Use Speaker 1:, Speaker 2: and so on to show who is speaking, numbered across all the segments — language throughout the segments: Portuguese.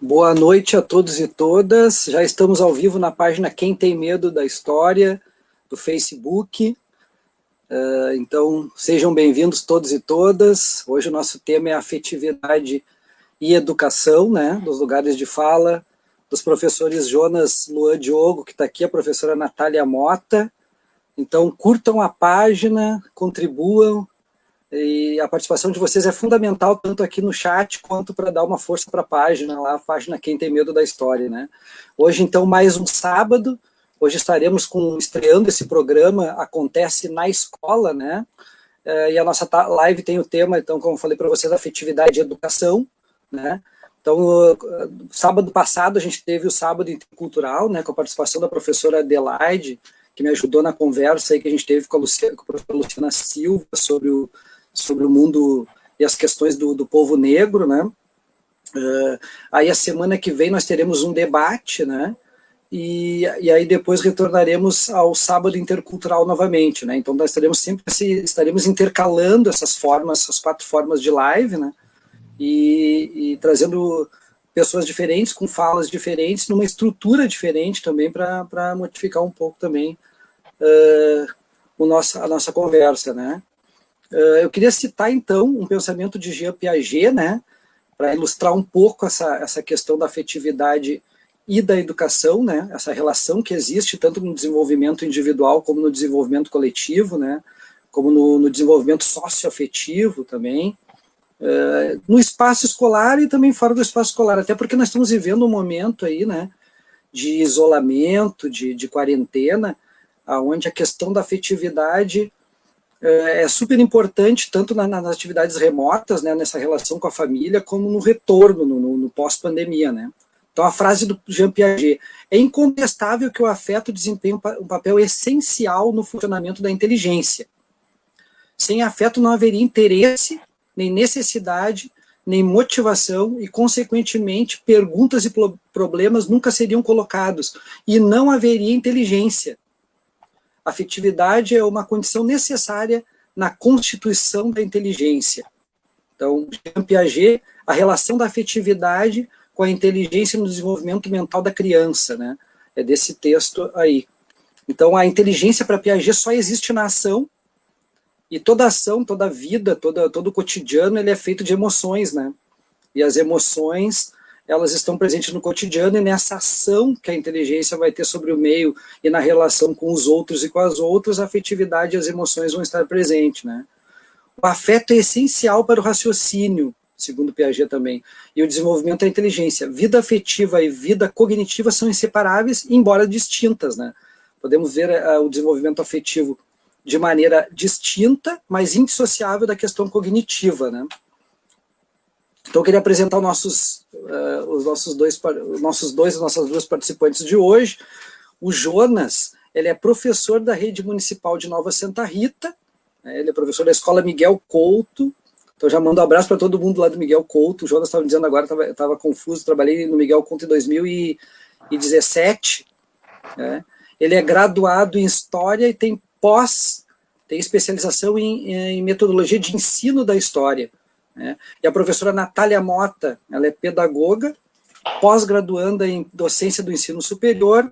Speaker 1: Boa noite a todos e todas. Já estamos ao vivo na página Quem Tem Medo da História, do Facebook. Então, sejam bem-vindos todos e todas. Hoje o nosso tema é afetividade e educação, né? Dos lugares de fala dos professores Jonas Luan Diogo, que está aqui, a professora Natália Mota. Então, curtam a página, contribuam, e a participação de vocês é fundamental, tanto aqui no chat, quanto para dar uma força para a página, lá a página Quem Tem Medo da História, né? Hoje, então, mais um sábado, hoje estaremos estreando esse programa, acontece na escola, né? E a nossa live tem o tema, então, como eu falei para vocês, afetividade e educação, né? Então, sábado passado, a gente teve o Sábado Intercultural, né, com a participação da professora Adelaide, que me ajudou na conversa aí que a gente teve com a professora Luciana Silva sobre o mundo e as questões do povo negro, né? Aí a semana que vem nós teremos um debate, né? E aí depois retornaremos ao Sábado Intercultural novamente, né? Então nós estaremos intercalando essas 4 formas de live, né? E trazendo pessoas diferentes, com falas diferentes, numa estrutura diferente também, para modificar um pouco também a nossa conversa, né? Eu queria citar, então, um pensamento de Jean Piaget, né, para ilustrar um pouco essa questão da afetividade e da educação, né, essa relação que existe tanto no desenvolvimento individual como no desenvolvimento coletivo, né, como no desenvolvimento socioafetivo também, no espaço escolar e também fora do espaço escolar, até porque nós estamos vivendo um momento aí, né, de isolamento, de quarentena, onde a questão da afetividade é super importante, tanto nas atividades remotas, né, nessa relação com a família, como no retorno, no pós-pandemia, né. Então, a frase do Jean Piaget: é incontestável que o afeto desempenha um papel essencial no funcionamento da inteligência. Sem afeto não haveria interesse, nem necessidade, nem motivação, e, consequentemente, perguntas e problemas nunca seriam colocados, e não haveria inteligência. A afetividade é uma condição necessária na constituição da inteligência. Então, Jean Piaget, a relação da afetividade com a inteligência no desenvolvimento mental da criança, né? É desse texto aí. Então, a inteligência para Piaget só existe na ação, e toda ação, toda vida, todo o cotidiano, ele é feito de emoções, né? E as emoções, elas estão presentes no cotidiano, e nessa ação que a inteligência vai ter sobre o meio e na relação com os outros e com as outras, a afetividade e as emoções vão estar presentes, né? O afeto é essencial para o raciocínio, segundo Piaget também, e o desenvolvimento da inteligência. Vida afetiva e vida cognitiva são inseparáveis, embora distintas, né? Podemos ver o desenvolvimento afetivo de maneira distinta, mas indissociável da questão cognitiva, né? Então, eu queria apresentar as nossas duas participantes de hoje. O Jonas, ele é professor da Rede Municipal de Nova Santa Rita, né, ele é professor da Escola Miguel Couto. Então, já mando um abraço para todo mundo lá do Miguel Couto. O Jonas estava dizendo agora, estava confuso, trabalhei no Miguel Couto em 2017. Né? Ele é graduado em História e tem especialização em metodologia de ensino da história. Né? E a professora Natália Mota, ela é pedagoga, pós-graduanda em docência do ensino superior,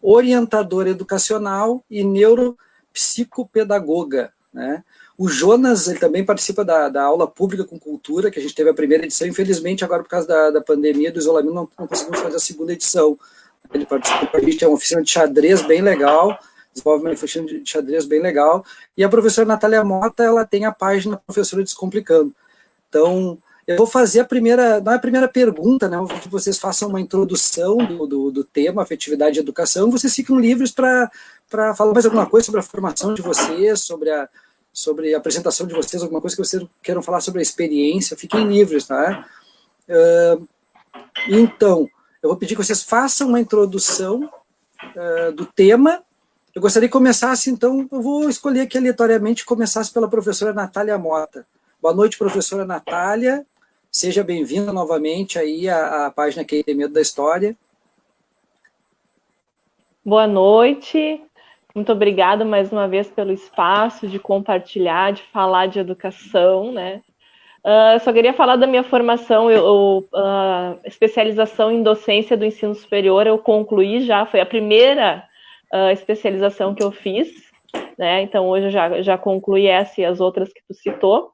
Speaker 1: orientadora educacional e neuropsicopedagoga. Né? O Jonas, ele também participa da aula pública com cultura, que a gente teve a primeira edição, infelizmente agora por causa da pandemia, do isolamento, não conseguimos fazer a segunda edição. Ele participa com a gente, é uma oficina de xadrez bem legal, desenvolve uma oficina de xadrez bem legal, e a professora Natália Mota, ela tem a página Professora Descomplicando. Então, eu vou fazer não é a primeira pergunta, né? Eu vou que vocês façam uma introdução do tema, afetividade e educação, e vocês ficam livres para falar mais alguma coisa sobre a formação de vocês, sobre a apresentação de vocês, alguma coisa que vocês queiram falar sobre a experiência, fiquem livres, tá? Então, eu vou pedir que vocês façam uma introdução do tema. Eu gostaria que começasse, então, eu vou escolher aqui aleatoriamente, começasse pela professora Natália Mota. Boa noite, professora Natália. Seja bem-vinda novamente aí à página Quem Tem Medo da História.
Speaker 2: Boa noite. Muito obrigada mais uma vez pelo espaço de compartilhar, de falar de educação, né? Eu só queria falar da minha formação, especialização em docência do ensino superior, eu concluí já, foi a primeira especialização que eu fiz, né? Então hoje eu já concluí essa e as outras que tu citou.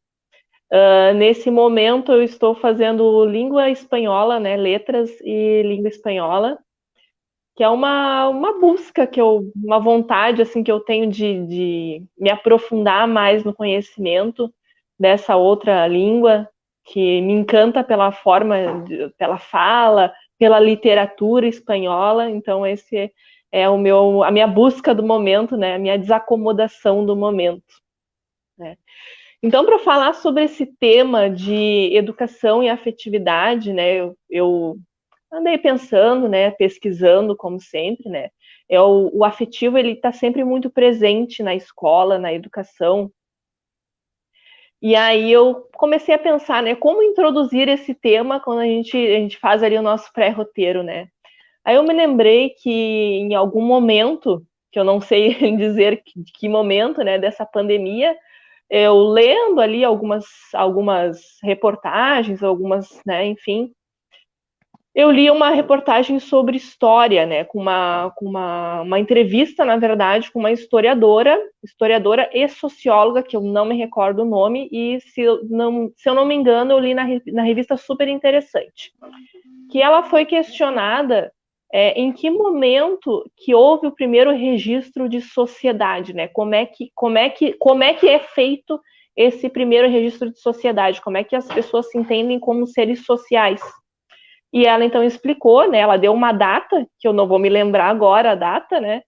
Speaker 2: Nesse momento eu estou fazendo língua espanhola, né? Letras e língua espanhola, que é uma busca, uma vontade assim, que eu tenho de me aprofundar mais no conhecimento dessa outra língua, que me encanta pela forma, pela fala, pela literatura espanhola. Então esse é a minha busca do momento, né? A minha desacomodação do momento, né? Então, para falar sobre esse tema de educação e afetividade, né, eu andei pensando, né, pesquisando, como sempre, né, o afetivo, ele está sempre muito presente na escola, na educação. E aí eu comecei a pensar, né, como introduzir esse tema quando a gente faz ali o nosso pré-roteiro, né. Aí eu me lembrei que em algum momento, que eu não sei dizer de que momento, né, dessa pandemia, eu lendo ali algumas reportagens, né, enfim, eu li uma reportagem sobre história, né, com uma entrevista, na verdade, com uma historiadora e socióloga, que eu não me recordo o nome, e se eu não me engano, eu li na revista Super Interessante, que ela foi questionada em que momento que houve o primeiro registro de sociedade, né? Como é que é feito esse primeiro registro de sociedade? Como é que as pessoas se entendem como seres sociais? E ela então explicou, né? Ela deu uma data, que eu não vou me lembrar agora a data, né?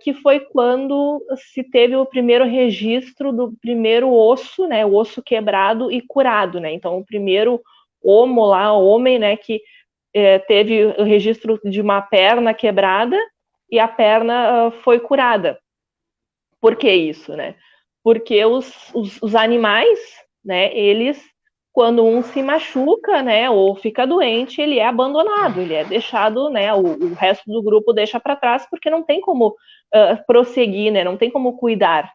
Speaker 2: Que foi quando se teve o primeiro registro do primeiro osso, né? O osso quebrado e curado, né? Então, o primeiro homem, né? Que teve o registro de uma perna quebrada e a perna foi curada. Por que isso, né? Porque os animais, né, eles, quando um se machuca, né, ou fica doente, ele é abandonado, ele é deixado, né, o resto do grupo deixa para trás, porque não tem como prosseguir, né, não tem como cuidar,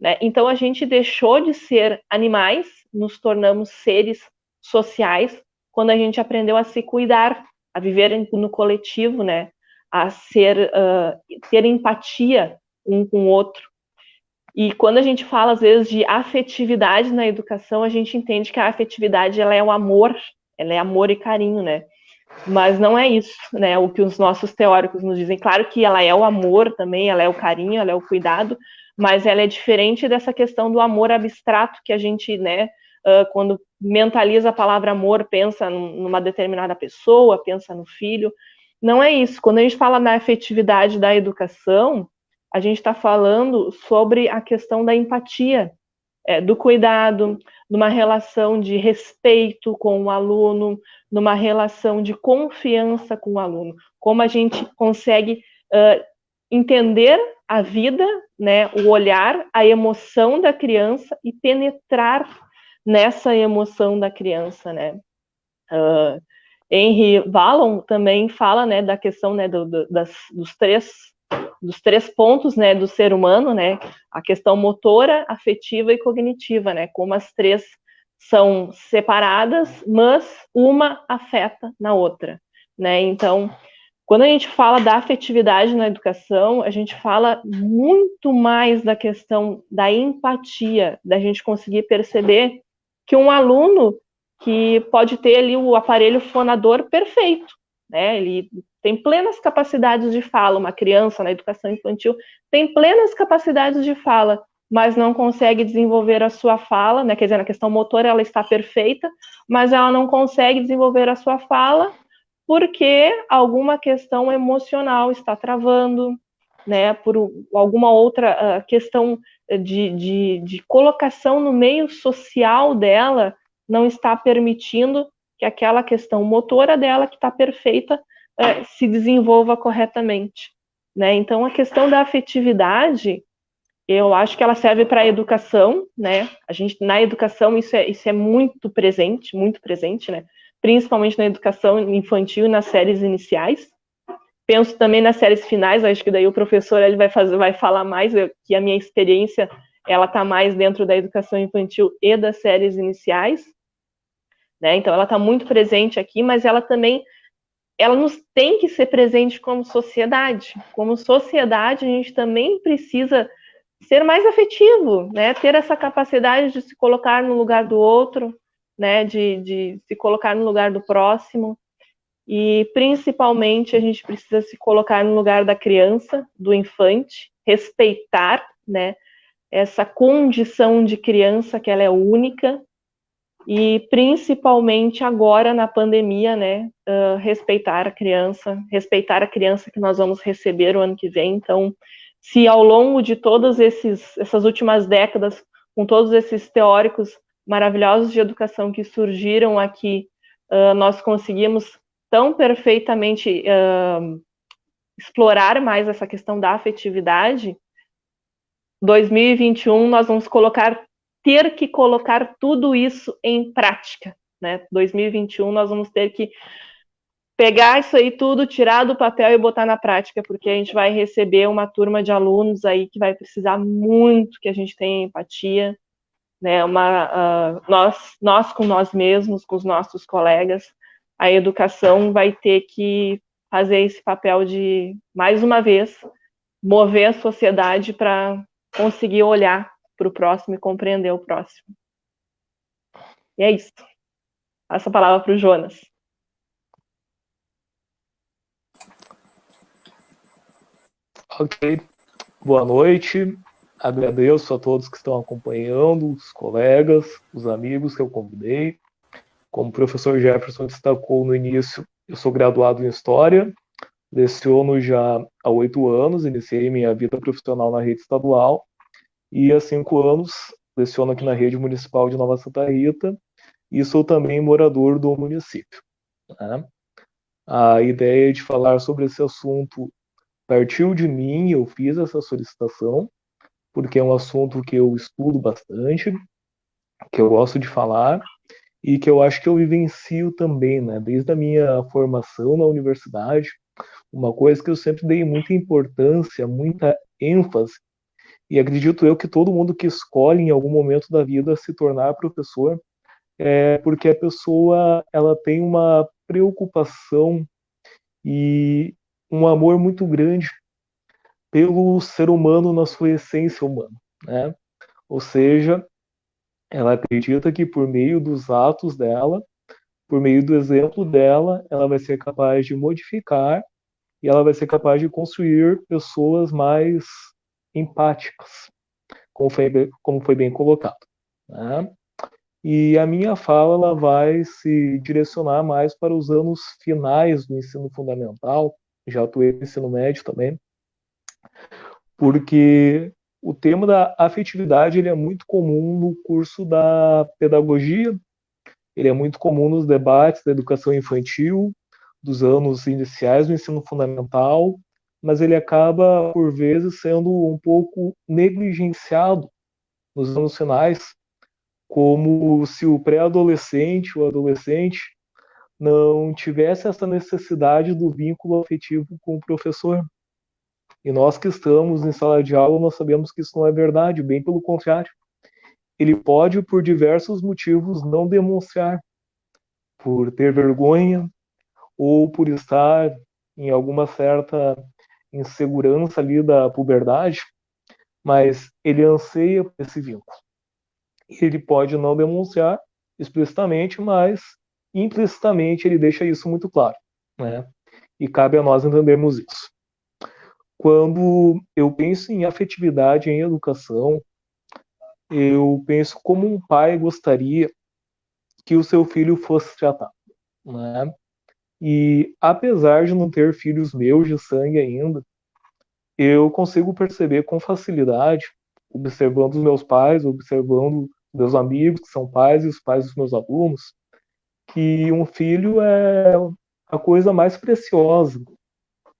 Speaker 2: né? Então a gente deixou de ser animais, nos tornamos seres sociais, quando a gente aprendeu a se cuidar, a viver no coletivo, né, a ter empatia um com o outro. E quando a gente fala, às vezes, de afetividade na educação, a gente entende que a afetividade, ela é o amor, ela é amor e carinho, né? Mas não é isso, né? O que os nossos teóricos nos dizem. Claro que ela é o amor também, ela é o carinho, ela é o cuidado, mas ela é diferente dessa questão do amor abstrato que a gente, né, quando mentaliza a palavra amor, pensa numa determinada pessoa, pensa no filho. Não é isso. Quando a gente fala na afetividade da educação, a gente está falando sobre a questão da empatia, do cuidado, numa relação de respeito com o aluno, numa relação de confiança com o aluno. Como a gente consegue entender a vida, né, o olhar, a emoção da criança e penetrar nessa emoção da criança, né? Henry Wallon também fala, né, da questão, né, dos três pontos, né, do ser humano, né, a questão motora, afetiva e cognitiva, né, como as três são separadas, mas uma afeta na outra, né? Então, quando a gente fala da afetividade na educação, a gente fala muito mais da questão da empatia, da gente conseguir perceber que um aluno que pode ter ali o aparelho fonador perfeito, né? Ele tem plenas capacidades de fala, uma criança na educação infantil tem plenas capacidades de fala, mas não consegue desenvolver a sua fala, né? Quer dizer, na questão motora ela está perfeita, mas ela não consegue desenvolver a sua fala porque alguma questão emocional está travando, né? Por alguma outra questão de colocação no meio social dela não está permitindo que aquela questão motora dela, que está perfeita, se desenvolva corretamente, né? Então, a questão da afetividade, eu acho que ela serve para a educação, né? A gente, na educação, isso é muito presente, né? Principalmente na educação infantil e nas séries iniciais. Penso também nas séries finais, acho que daí o professor ele vai falar mais, que a minha experiência ela está mais dentro da educação infantil e das séries iniciais, né? Então ela está muito presente aqui, mas ela também nos tem que ser presente como sociedade. Como sociedade, a gente também precisa ser mais afetivo, né? Ter essa capacidade de se colocar no lugar do outro, né? De se colocar no lugar do próximo. E, principalmente, a gente precisa se colocar no lugar da criança, do infante, respeitar, né? Essa condição de criança, que ela é única, e principalmente agora na pandemia, né, respeitar a criança que nós vamos receber o ano que vem. Então, se ao longo de todas essas últimas décadas, com todos esses teóricos maravilhosos de educação que surgiram aqui, nós conseguimos tão perfeitamente explorar mais essa questão da afetividade, 2021 nós vamos ter que colocar tudo isso em prática, né? 2021 nós vamos ter que pegar isso aí tudo, tirar do papel e botar na prática, porque a gente vai receber uma turma de alunos aí que vai precisar muito que a gente tenha empatia, né? Nós com nós mesmos, com os nossos colegas, a educação vai ter que fazer esse papel de, mais uma vez, mover a sociedade para conseguir olhar para o próximo e compreender o próximo. E é isso. Passo a palavra para o Jonas.
Speaker 3: Ok, boa noite. Agradeço a todos que estão acompanhando, os colegas, os amigos que eu convidei. Como o professor Jefferson destacou no início, eu sou graduado em História, leciono já há 8 anos, iniciei minha vida profissional na rede estadual e há 5 anos leciono aqui na rede municipal de Nova Santa Rita e sou também morador do município, né? A ideia de falar sobre esse assunto partiu de mim, eu fiz essa solicitação, porque é um assunto que eu estudo bastante, que eu gosto de falar e que eu acho que eu vivencio também, né? Desde a minha formação na universidade, uma coisa que eu sempre dei muita importância, muita ênfase, e acredito eu que todo mundo que escolhe em algum momento da vida se tornar professor é porque a pessoa ela tem uma preocupação e um amor muito grande pelo ser humano na sua essência humana, né? Ou seja, ela acredita que por meio dos atos dela, por meio do exemplo dela, ela vai ser capaz de modificar e ela vai ser capaz de construir pessoas mais empáticas, como foi bem colocado, né? E a minha fala ela vai se direcionar mais para os anos finais do ensino fundamental, já atuei no ensino médio também, porque o tema da afetividade ele é muito comum no curso da pedagogia, ele é muito comum nos debates da educação infantil, dos anos iniciais do ensino fundamental, mas ele acaba, por vezes, sendo um pouco negligenciado nos anos finais, como se o pré-adolescente ou adolescente não tivesse essa necessidade do vínculo afetivo com o professor. E nós que estamos em sala de aula, nós sabemos que isso não é verdade, bem pelo contrário. Ele pode, por diversos motivos, não demonstrar, por ter vergonha ou por estar em alguma certa insegurança ali da puberdade, mas ele anseia por esse vínculo. Ele pode não demonstrar explicitamente, mas implicitamente ele deixa isso muito claro, né? E cabe a nós entendermos isso. Quando eu penso em afetividade em educação, eu penso como um pai gostaria que o seu filho fosse tratado, né? E apesar de não ter filhos meus de sangue ainda, eu consigo perceber com facilidade, observando os meus pais, observando meus amigos que são pais e os pais dos meus alunos, que um filho é a coisa mais preciosa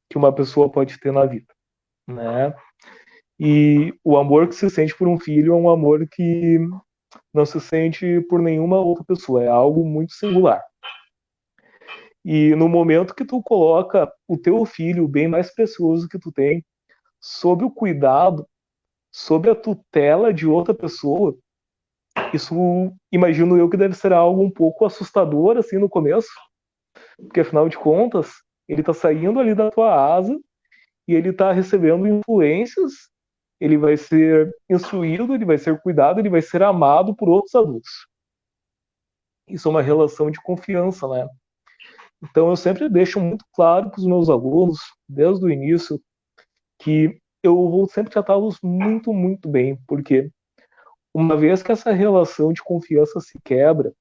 Speaker 3: que uma pessoa pode ter na vida, né? E o amor que se sente por um filho é um amor que não se sente por nenhuma outra pessoa, é algo muito singular. E no momento que tu coloca o teu filho, o bem mais precioso que tu tem, sob o cuidado, sob a tutela de outra pessoa, isso imagino eu que deve ser algo um pouco assustador assim no começo, porque afinal de contas, ele está saindo ali da tua asa e ele está recebendo influências, ele vai ser instruído, ele vai ser cuidado, ele vai ser amado por outros adultos. Isso é uma relação de confiança, né? Então eu sempre deixo muito claro para os meus alunos, desde o início, que eu vou sempre tratá-los muito, muito bem, porque uma vez que essa relação de confiança se quebra,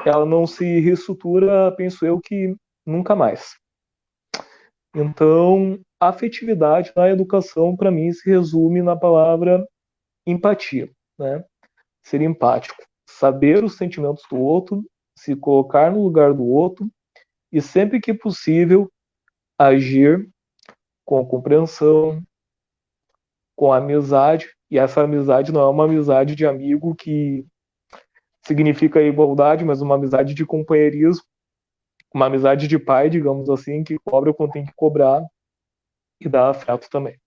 Speaker 3: ela não se reestrutura, penso eu, que nunca mais. Então, a afetividade na educação, para mim, se resume na palavra empatia, né? Ser empático, saber os sentimentos do outro, se colocar no lugar do outro e, sempre que possível, agir com compreensão, com amizade. E essa amizade não é uma amizade de amigo que significa igualdade, mas uma amizade de companheirismo, uma amizade de pai, digamos assim, que cobra quando tem que cobrar e dá afeto também.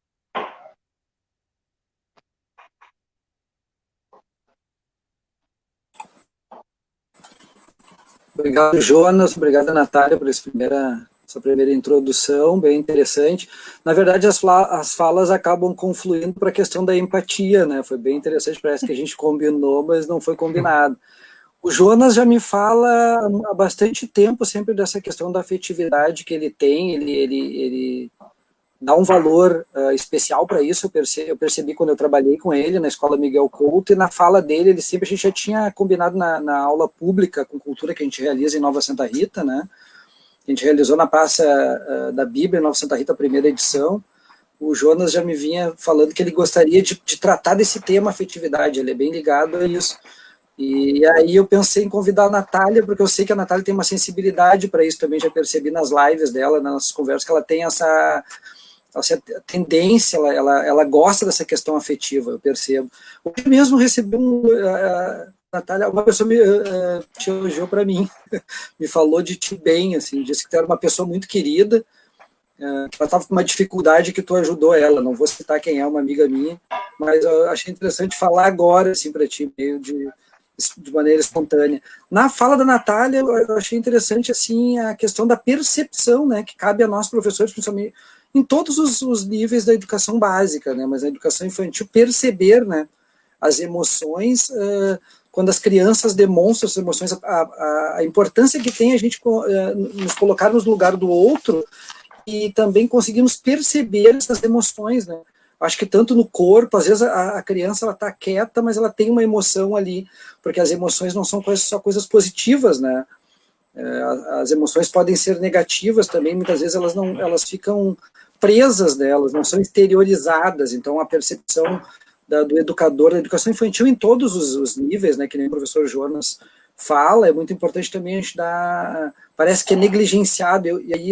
Speaker 1: Obrigado, Jonas. Obrigado, Natália, por essa primeira introdução, bem interessante. Na verdade, as falas acabam confluindo para a questão da empatia, né? Foi bem interessante, parece que a gente combinou, mas não foi combinado. O Jonas já me fala há bastante tempo sempre dessa questão da afetividade que ele tem, ele dá um valor especial para isso. Eu percebi quando eu trabalhei com ele na Escola Miguel Couto, e na fala dele, a gente já tinha combinado na aula pública com cultura que a gente realiza em Nova Santa Rita, né? A gente realizou na Praça da Bíblia, em Nova Santa Rita, a primeira edição. O Jonas já me vinha falando que ele gostaria de tratar desse tema afetividade, ele é bem ligado a isso. E aí eu pensei em convidar a Natália, porque eu sei que a Natália tem uma sensibilidade para isso também, já percebi nas lives dela, nas conversas, que ela tem essa tendência, ela gosta dessa questão afetiva, eu percebo. Hoje mesmo recebi Natália, uma pessoa te elogiou para mim, me falou de ti bem, assim, disse que tu era uma pessoa muito querida, que ela estava com uma dificuldade que tu ajudou ela, não vou citar quem é, uma amiga minha, mas eu achei interessante falar agora, assim, para ti, meio de maneira espontânea. Na fala da Natália, eu achei interessante, assim, a questão da percepção, né, que cabe a nós, professores, principalmente em todos os níveis da educação básica, né, mas na educação infantil, perceber, né, as emoções, quando as crianças demonstram as emoções, a importância que tem a gente nos colocar no lugar do outro e também conseguimos perceber essas emoções, né. Acho que tanto no corpo, às vezes a criança está quieta, mas ela tem uma emoção ali, porque as emoções não são só coisas positivas, né? As emoções podem ser negativas também, muitas vezes elas ficam presas delas, não são exteriorizadas. Então a percepção do educador, da educação infantil em todos os níveis, né, que nem o professor Jonas fala, é muito importante também a gente dar, parece que é negligenciado, e aí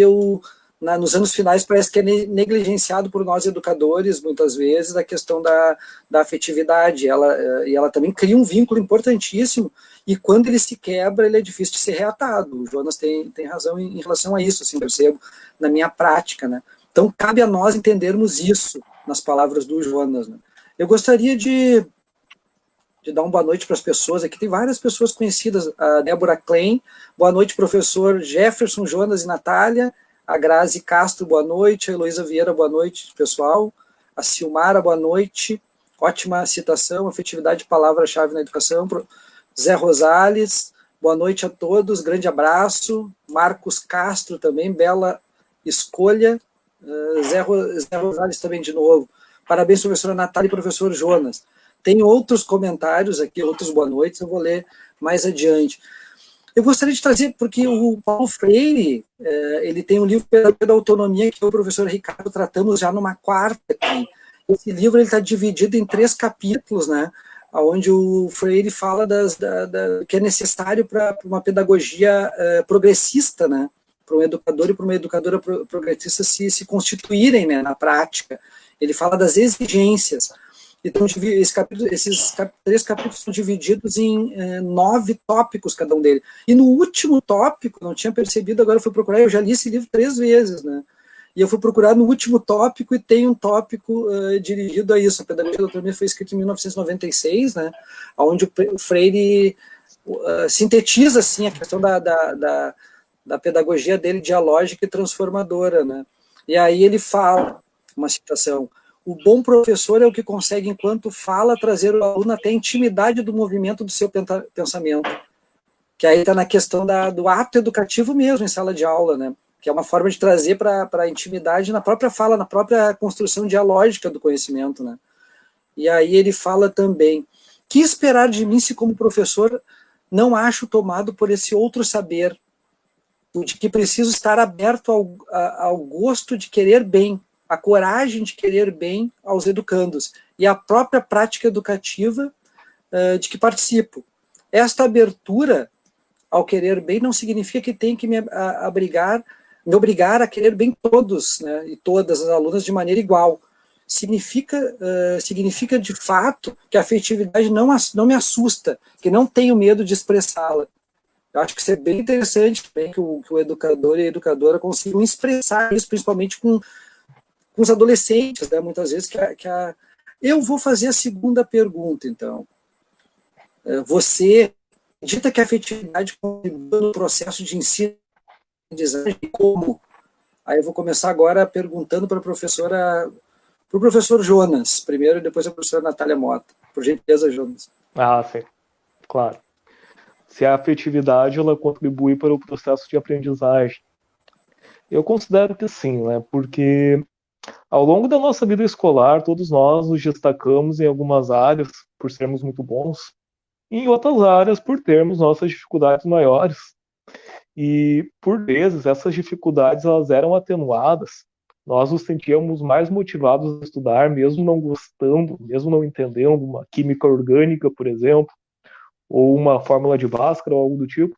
Speaker 1: nos anos finais parece que é negligenciado por nós educadores, muitas vezes, a questão da afetividade, e ela também cria um vínculo importantíssimo, e quando ele se quebra, ele é difícil de ser reatado. O Jonas tem razão em relação a isso, assim, eu percebo na minha prática, né? Então, cabe a nós entendermos isso nas palavras do Jonas, né? Eu gostaria de dar uma boa noite para as pessoas aqui. Tem várias pessoas conhecidas. A Débora Klein, boa noite, professor Jefferson, Jonas e Natália. A Grazi Castro, boa noite. A Heloísa Vieira, boa noite, pessoal. A Silmara, boa noite. Ótima citação, afetividade, palavra-chave na educação. Zé Rosales, boa noite a todos, grande abraço. Marcos Castro também, bela escolha. Zé Rosales também de novo. Parabéns, professora Natália e professor Jonas. Tem outros comentários aqui, outros boa noites, eu vou ler mais adiante. Eu gostaria de trazer, porque o Paulo Freire, ele tem um livro Pedagogia da Autonomia, que eu e o professor Ricardo tratamos já numa quarta aqui. Esse livro está dividido em 3 capítulos, né, onde o Freire fala que é necessário para uma pedagogia progressista, né, para um educador e para uma educadora progressista se constituírem, né, na prática. Ele fala das exigências. Então, esses 3 capítulos são divididos em 9 tópicos, cada um deles. E no último tópico, não tinha percebido, agora fui procurar, eu já li esse livro 3 vezes, né? E eu fui procurar no último tópico e tem um tópico dirigido a isso. A Pedagogia da Autonomia foi escrita em 1996, né, onde o Freire sintetiza assim, a questão da pedagogia dele dialógica e transformadora. Né. E aí ele fala, uma citação, o bom professor é o que consegue, enquanto fala, trazer o aluno até a intimidade do movimento do seu pensamento. Que aí está na questão do ato educativo mesmo, em sala de aula, né? Que é uma forma de trazer para a intimidade na própria fala, na própria construção dialógica do conhecimento. Né? E aí ele fala também, que esperar de mim se como professor não acho tomado por esse outro saber, de que preciso estar aberto ao gosto de querer bem, a coragem de querer bem aos educandos, e a própria prática educativa de que participo. Esta abertura ao querer bem não significa que tenho que me obrigar a querer bem todos, né, e todas as alunas de maneira igual. Significa de fato que a afetividade não me assusta, que não tenho medo de expressá-la. Eu acho que isso é bem interessante também, que o educador e a educadora consigam expressar isso, principalmente com os adolescentes, né, muitas vezes. Eu vou fazer a segunda pergunta, então. Você acredita que a afetividade contribui no processo de ensino e aprendizagem? Como? Aí eu vou começar agora perguntando para o professor Jonas, primeiro, e depois a professora Natália Mota. Por gentileza, Jonas.
Speaker 3: Sim, claro. Se a afetividade ela contribui para o processo de aprendizagem. Eu considero que sim, né? Porque ao longo da nossa vida escolar, todos nós nos destacamos em algumas áreas por sermos muito bons, e em outras áreas por termos nossas dificuldades maiores. E, por vezes, essas dificuldades elas eram atenuadas. Nós nos sentíamos mais motivados a estudar, mesmo não gostando, mesmo não entendendo uma química orgânica, por exemplo, ou uma fórmula de Bhaskara ou algo do tipo.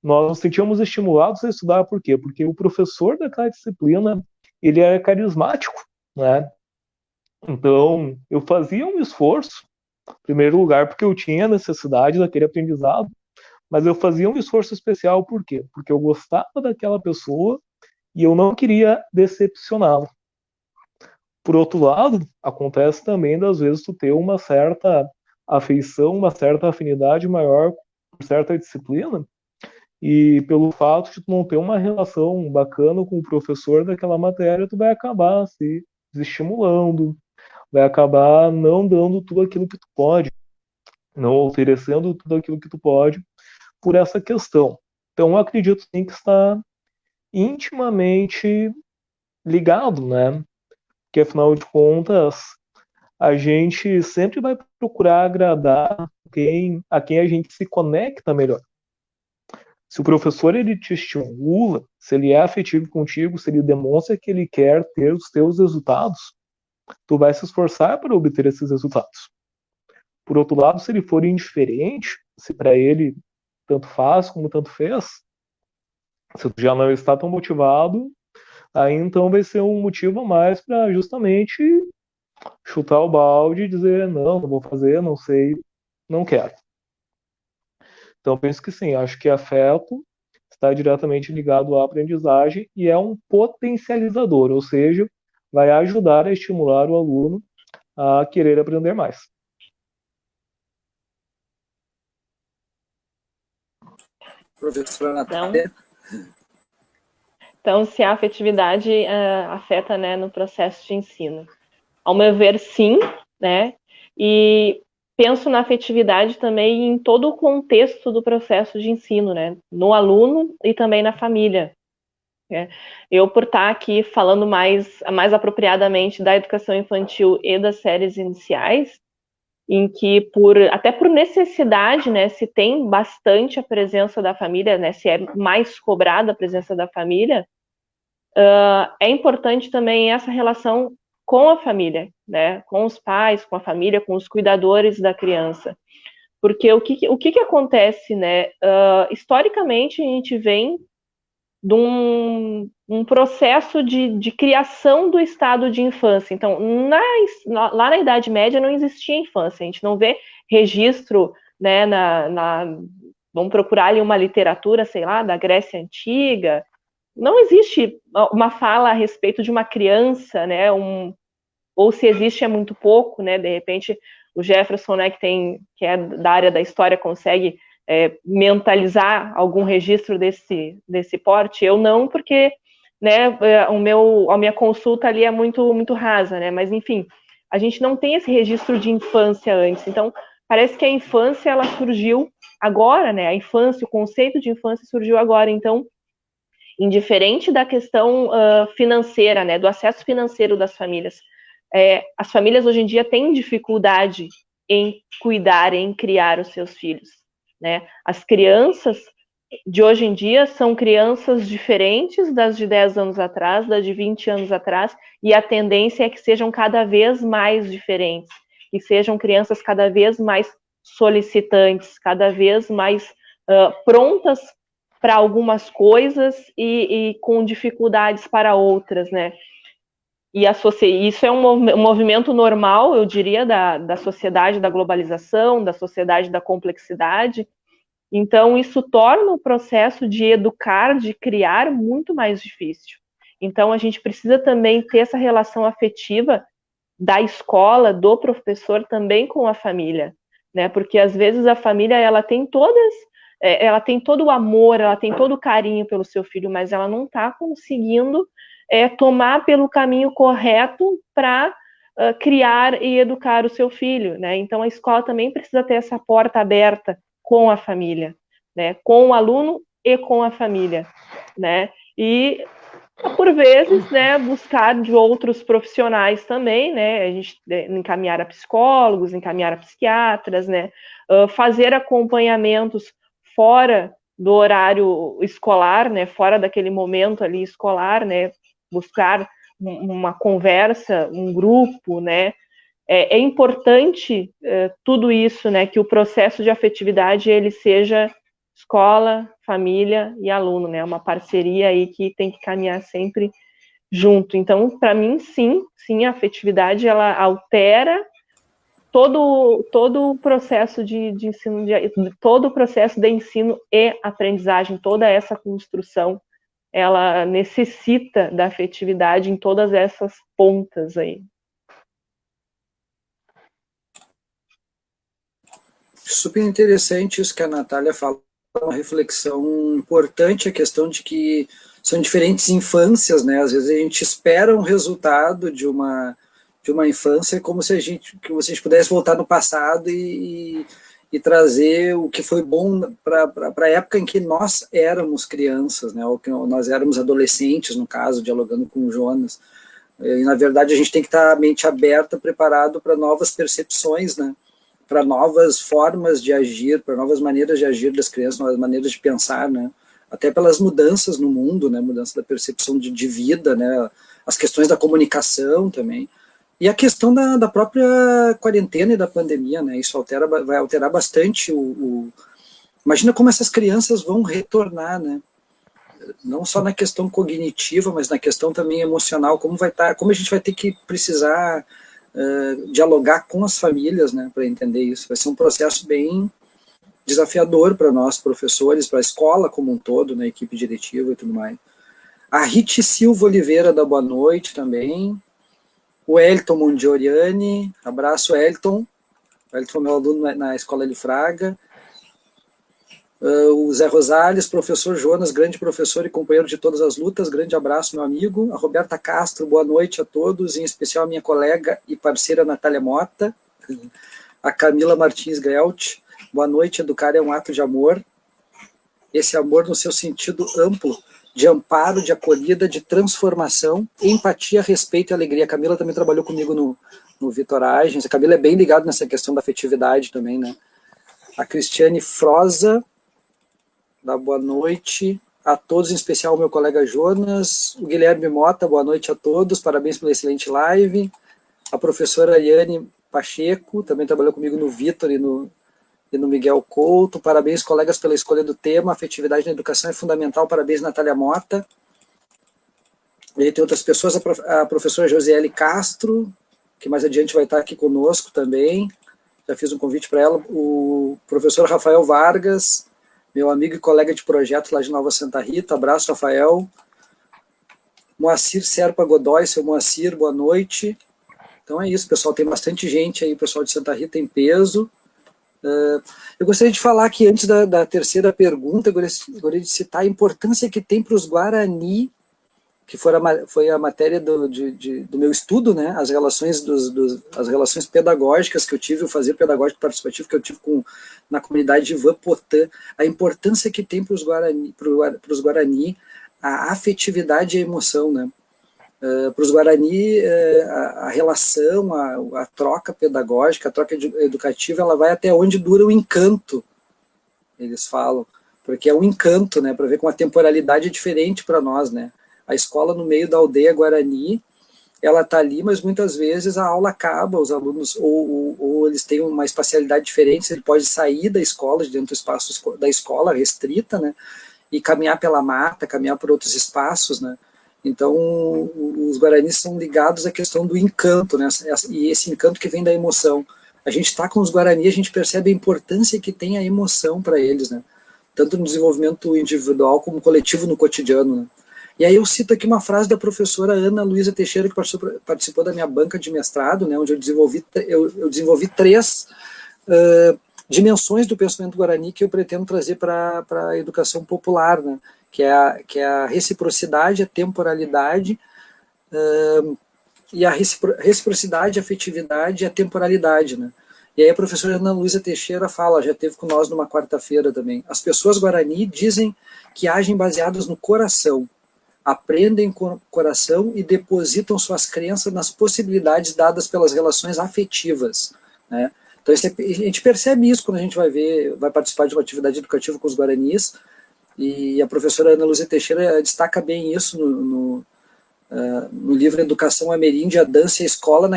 Speaker 3: Nós nos sentíamos estimulados a estudar, por quê? Porque o professor daquela disciplina, ele era carismático, né? Então, eu fazia um esforço, em primeiro lugar, porque eu tinha necessidade daquele aprendizado, mas eu fazia um esforço especial, por quê? Porque eu gostava daquela pessoa e eu não queria decepcioná-la. Por outro lado, acontece também das vezes tu ter uma certa afeição, uma certa afinidade maior por certa disciplina, e pelo fato de tu não ter uma relação bacana com o professor daquela matéria, tu vai acabar se desestimulando, vai acabar não dando tudo aquilo que tu pode, não oferecendo tudo aquilo que tu pode por essa questão. Então, eu acredito sim que está intimamente ligado, né? Porque, afinal de contas, a gente sempre vai procurar agradar a quem a gente se conecta melhor. Se o professor ele te estimula, se ele é afetivo contigo, se ele demonstra que ele quer ter os teus resultados, tu vai se esforçar para obter esses resultados. Por outro lado, se ele for indiferente, se para ele tanto faz como tanto fez, se tu já não está tão motivado, aí então vai ser um motivo a mais para justamente chutar o balde e dizer não vou fazer, não sei, não quero. Então penso que sim, acho que afeto está diretamente ligado à aprendizagem e é um potencializador, ou seja, vai ajudar a estimular o aluno a querer aprender mais.
Speaker 1: Professora Natália.
Speaker 2: Então, se a afetividade afeta, né, no processo de ensino. Ao meu ver, sim, né? E penso na afetividade também em todo o contexto do processo de ensino, né? No aluno e também na família. Né? Eu, por estar aqui falando mais apropriadamente da educação infantil e das séries iniciais, em que até por necessidade, né, se tem bastante a presença da família, né, se é mais cobrada a presença da família, é importante também essa relação com a família, né, com os pais, com a família, com os cuidadores da criança, porque o que acontece, né, historicamente a gente vem de um processo de criação do estado de infância. Então, lá na Idade Média não existia infância, a gente não vê registro, né, vamos procurar ali uma literatura, sei lá, da Grécia Antiga, não existe uma fala a respeito de uma criança, né, ou se existe é muito pouco, né, de repente o Jefferson, né, que é da área da história, consegue mentalizar algum registro desse porte, eu não, porque, né, a minha consulta ali é muito rasa, né, mas enfim, a gente não tem esse registro de infância antes, então parece que a infância, ela surgiu agora, né, a infância, o conceito de infância surgiu agora, então, indiferente da questão financeira, né, do acesso financeiro das famílias, as famílias hoje em dia têm dificuldade em cuidar, em criar os seus filhos, né? As crianças de hoje em dia são crianças diferentes das de 10 anos atrás, das de 20 anos atrás, e a tendência é que sejam cada vez mais diferentes, que sejam crianças cada vez mais solicitantes, cada vez mais prontas para algumas coisas e com dificuldades para outras, né? E isso é um movimento normal, eu diria, da sociedade da globalização, da sociedade da complexidade. Então, isso torna o processo de educar, de criar, muito mais difícil. Então, a gente precisa também ter essa relação afetiva da escola, do professor, também com a família, né? Porque, às vezes, a família, ela tem todo o amor, ela tem todo o carinho pelo seu filho, mas ela não está conseguindo tomar pelo caminho correto para criar e educar o seu filho, né? Então a escola também precisa ter essa porta aberta com a família, né? Com o aluno e com a família, né? E por vezes, né, buscar de outros profissionais também, né? A gente encaminhar a psicólogos, encaminhar a psiquiatras, né? Fazer acompanhamentos fora do horário escolar, né? Fora daquele momento ali escolar, né? Buscar uma conversa, um grupo, né? É importante tudo isso, né? Que o processo de afetividade ele seja escola, família e aluno, né? Uma parceria aí que tem que caminhar sempre junto. Então, para mim, sim, a afetividade ela altera todo o processo de ensino, todo o processo de ensino e aprendizagem, toda essa construção ela necessita da afetividade em todas essas pontas aí.
Speaker 1: Super interessante isso que a Natália falou, uma reflexão importante, a questão de que são diferentes infâncias, né? Às vezes a gente espera um resultado de uma infância como se a gente pudesse voltar no passado e trazer o que foi bom para a época em que nós éramos crianças, né? Ou que nós éramos adolescentes, no caso, dialogando com o Jonas. E, na verdade, a gente tem que estar a mente aberta, preparado para novas percepções, né? Para novas formas de agir, para novas maneiras de agir das crianças, novas maneiras de pensar, né? Até pelas mudanças no mundo, né? Mudança da percepção de vida, né? As questões da comunicação também. E a questão da própria quarentena e da pandemia, né? Isso vai alterar bastante Imagina como essas crianças vão retornar, né? Não só na questão cognitiva, mas na questão também emocional, como a gente vai ter que precisar dialogar com as famílias, né, para entender isso. Vai ser um processo bem desafiador para nós, professores, para a escola como um todo, né, equipe diretiva e tudo mais. A Rite Silva Oliveira da boa noite também. O Elton Mondioriani, abraço Elton. O Elton foi meu aluno na Escola de Fraga. O Zé Rosales, professor Jonas, grande professor e companheiro de todas as lutas, grande abraço, meu amigo. A Roberta Castro, boa noite a todos, em especial a minha colega e parceira Natália Mota. A Camila Martins Gelt, boa noite, educar é um ato de amor. Esse amor no seu sentido amplo, de amparo, de acolhida, de transformação, empatia, respeito e alegria. A Camila também trabalhou comigo no Vitoragens. A Camila é bem ligada nessa questão da afetividade também, né? A Cristiane Froza, da boa noite a todos, em especial o meu colega Jonas. O Guilherme Mota, boa noite a todos, parabéns pela excelente live. A professora Yane Pacheco, também trabalhou comigo no Vitor e no Miguel Couto. Parabéns, colegas, pela escolha do tema. Afetividade na educação é fundamental. Parabéns, Natália Mota. E aí tem outras pessoas, a professora Josiele Castro, que mais adiante vai estar aqui conosco também. Já fiz um convite para ela. O professor Rafael Vargas, meu amigo e colega de projeto lá de Nova Santa Rita. Abraço, Rafael. Moacir Serpa Godoy, seu Moacir, boa noite. Então é isso, pessoal, tem bastante gente aí, o pessoal de Santa Rita em peso. Eu gostaria de falar aqui, antes da terceira pergunta, eu gostaria de citar a importância que tem para os Guarani, que foi a matéria do meu estudo, né, as relações, as relações pedagógicas que eu tive, o fazer pedagógico participativo que eu tive na comunidade de Vapotã, a importância que tem para os Guarani a afetividade e a emoção, né. Para os Guarani, a relação, a troca pedagógica, a troca educativa, ela vai até onde dura o encanto, eles falam, porque é um encanto, né, para ver como a temporalidade é diferente para nós, né. A escola no meio da aldeia Guarani, ela está ali, mas muitas vezes a aula acaba, os alunos, ou eles têm uma espacialidade diferente, ele pode sair da escola, de dentro do espaço da escola restrita, né, e caminhar pela mata, caminhar por outros espaços, né. Então, os Guaranis são ligados à questão do encanto, né, e esse encanto que vem da emoção. A gente está com os Guarani, a gente percebe a importância que tem a emoção para eles, né, tanto no desenvolvimento individual como coletivo no cotidiano, né. E aí eu cito aqui uma frase da professora Ana Luísa Teixeira, que participou da minha banca de mestrado, né, onde eu desenvolvi 3 dimensões do pensamento Guarani que eu pretendo trazer para a educação popular, né, que é a reciprocidade, a temporalidade, e a reciprocidade, a afetividade e a temporalidade, né. E aí a professora Ana Luísa Teixeira fala, já esteve com nós numa quarta-feira também, as pessoas Guarani dizem que agem baseadas no coração, aprendem com o coração e depositam suas crenças nas possibilidades dadas pelas relações afetivas, né. Então a gente percebe isso quando a gente vai participar de uma atividade educativa com os Guaranis, e a professora Ana Lúcia Teixeira destaca bem isso no livro Educação Ameríndia, a Dança e a Escola,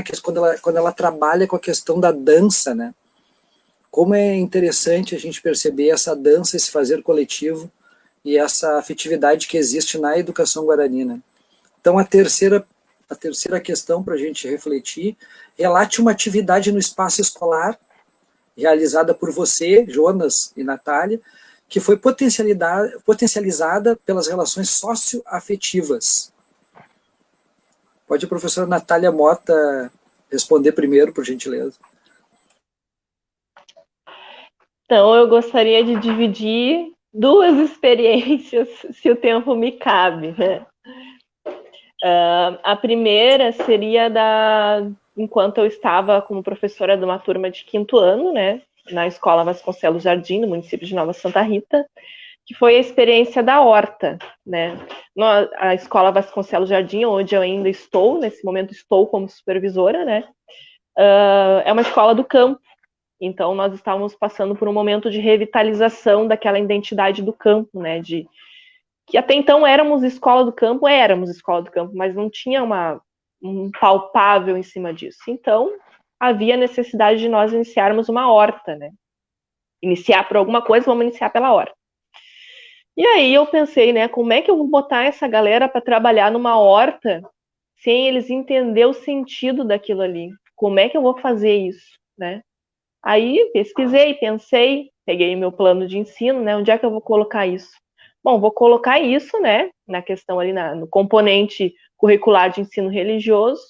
Speaker 1: quando ela trabalha com a questão da dança, né? Como é interessante a gente perceber essa dança, esse fazer coletivo e essa afetividade que existe na educação guarani, né? Então a terceira questão para a gente refletir, relate uma atividade no espaço escolar realizada por você, Jonas e Natália, que foi potencializada pelas relações socioafetivas. Pode a professora Natália Mota responder primeiro, por gentileza.
Speaker 2: Então, eu gostaria de dividir 2 experiências, se o tempo me cabe, né? A primeira seria enquanto eu estava como professora de uma turma de 5º ano, né, na Escola Vasconcelos Jardim, no município de Nova Santa Rita, que foi a experiência da horta, né. A Escola Vasconcelos Jardim, onde eu ainda estou, nesse momento estou como supervisora, né, é uma escola do campo, então nós estávamos passando por um momento de revitalização daquela identidade do campo, né, que até então éramos escola do campo, mas não tinha um palpável em cima disso. Então, havia necessidade de nós iniciarmos uma horta, né? Iniciar por alguma coisa, vamos iniciar pela horta. E aí eu pensei, né, como é que eu vou botar essa galera para trabalhar numa horta sem eles entenderem o sentido daquilo ali? Como é que eu vou fazer isso, né? Aí pesquisei, pensei, peguei meu plano de ensino, né, onde é que eu vou colocar isso? Bom, vou colocar isso, né, na questão ali, no componente curricular de ensino religioso.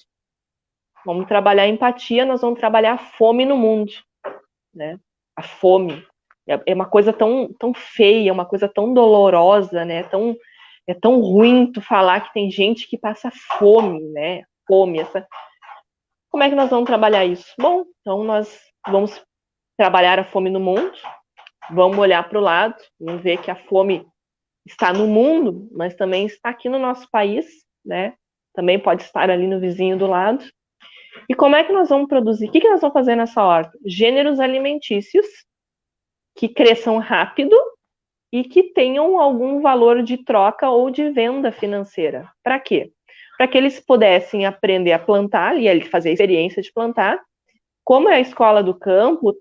Speaker 2: Vamos trabalhar empatia, nós vamos trabalhar a fome no mundo, né? A fome é uma coisa tão feia, uma coisa tão dolorosa, né? É tão ruim tu falar que tem gente que passa fome, né? Fome, Como é que nós vamos trabalhar isso? Bom, então nós vamos trabalhar a fome no mundo, vamos olhar para o lado, vamos ver que a fome está no mundo, mas também está aqui no nosso país, né? Também pode estar ali no vizinho do lado. E como é que nós vamos produzir? O que nós vamos fazer nessa horta? Gêneros alimentícios que cresçam rápido e que tenham algum valor de troca ou de venda financeira. Para quê? Para que eles pudessem aprender a plantar, e fazer a experiência de plantar. Como é a escola do campo,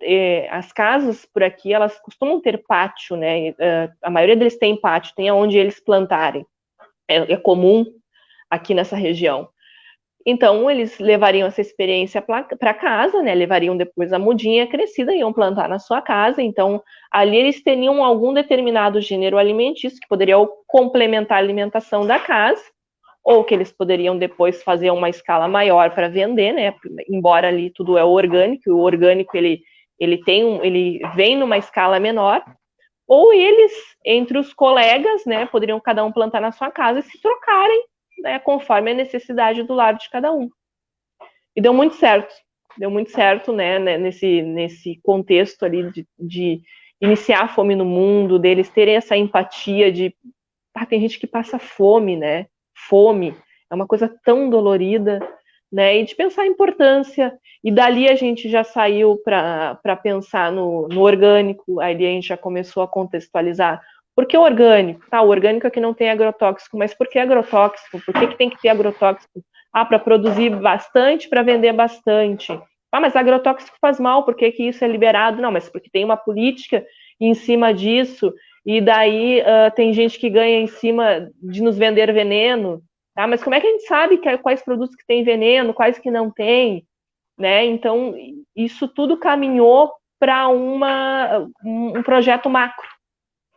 Speaker 2: as casas por aqui, elas costumam ter pátio, né? A maioria deles tem pátio, tem onde eles plantarem. É comum aqui nessa região. Então, eles levariam essa experiência para casa, né? Levariam depois a mudinha crescida e iam plantar na sua casa. Então, ali eles teriam algum determinado gênero alimentício que poderia complementar a alimentação da casa, ou que eles poderiam depois fazer uma escala maior para vender, né? Embora ali tudo é orgânico, o orgânico ele vem numa escala menor, ou eles, entre os colegas, né, poderiam cada um plantar na sua casa e se trocarem, né, conforme a necessidade do lar de cada um. E deu muito certo, né, nesse contexto ali de iniciar a fome no mundo, deles terem essa empatia de, tem gente que passa fome, né, fome é uma coisa tão dolorida, né, e de pensar a importância, e dali a gente já saiu para pensar no orgânico, aí a gente já começou a contextualizar, por que o orgânico? O orgânico é que não tem agrotóxico, mas por que agrotóxico? Por que tem que ter agrotóxico? Para produzir bastante, para vender bastante. Mas agrotóxico faz mal, por que isso é liberado? Não, mas porque tem uma política em cima disso, e daí tem gente que ganha em cima de nos vender veneno, tá? Mas como é que a gente sabe quais produtos que tem veneno, quais que não tem, né? Então, isso tudo caminhou para um projeto macro,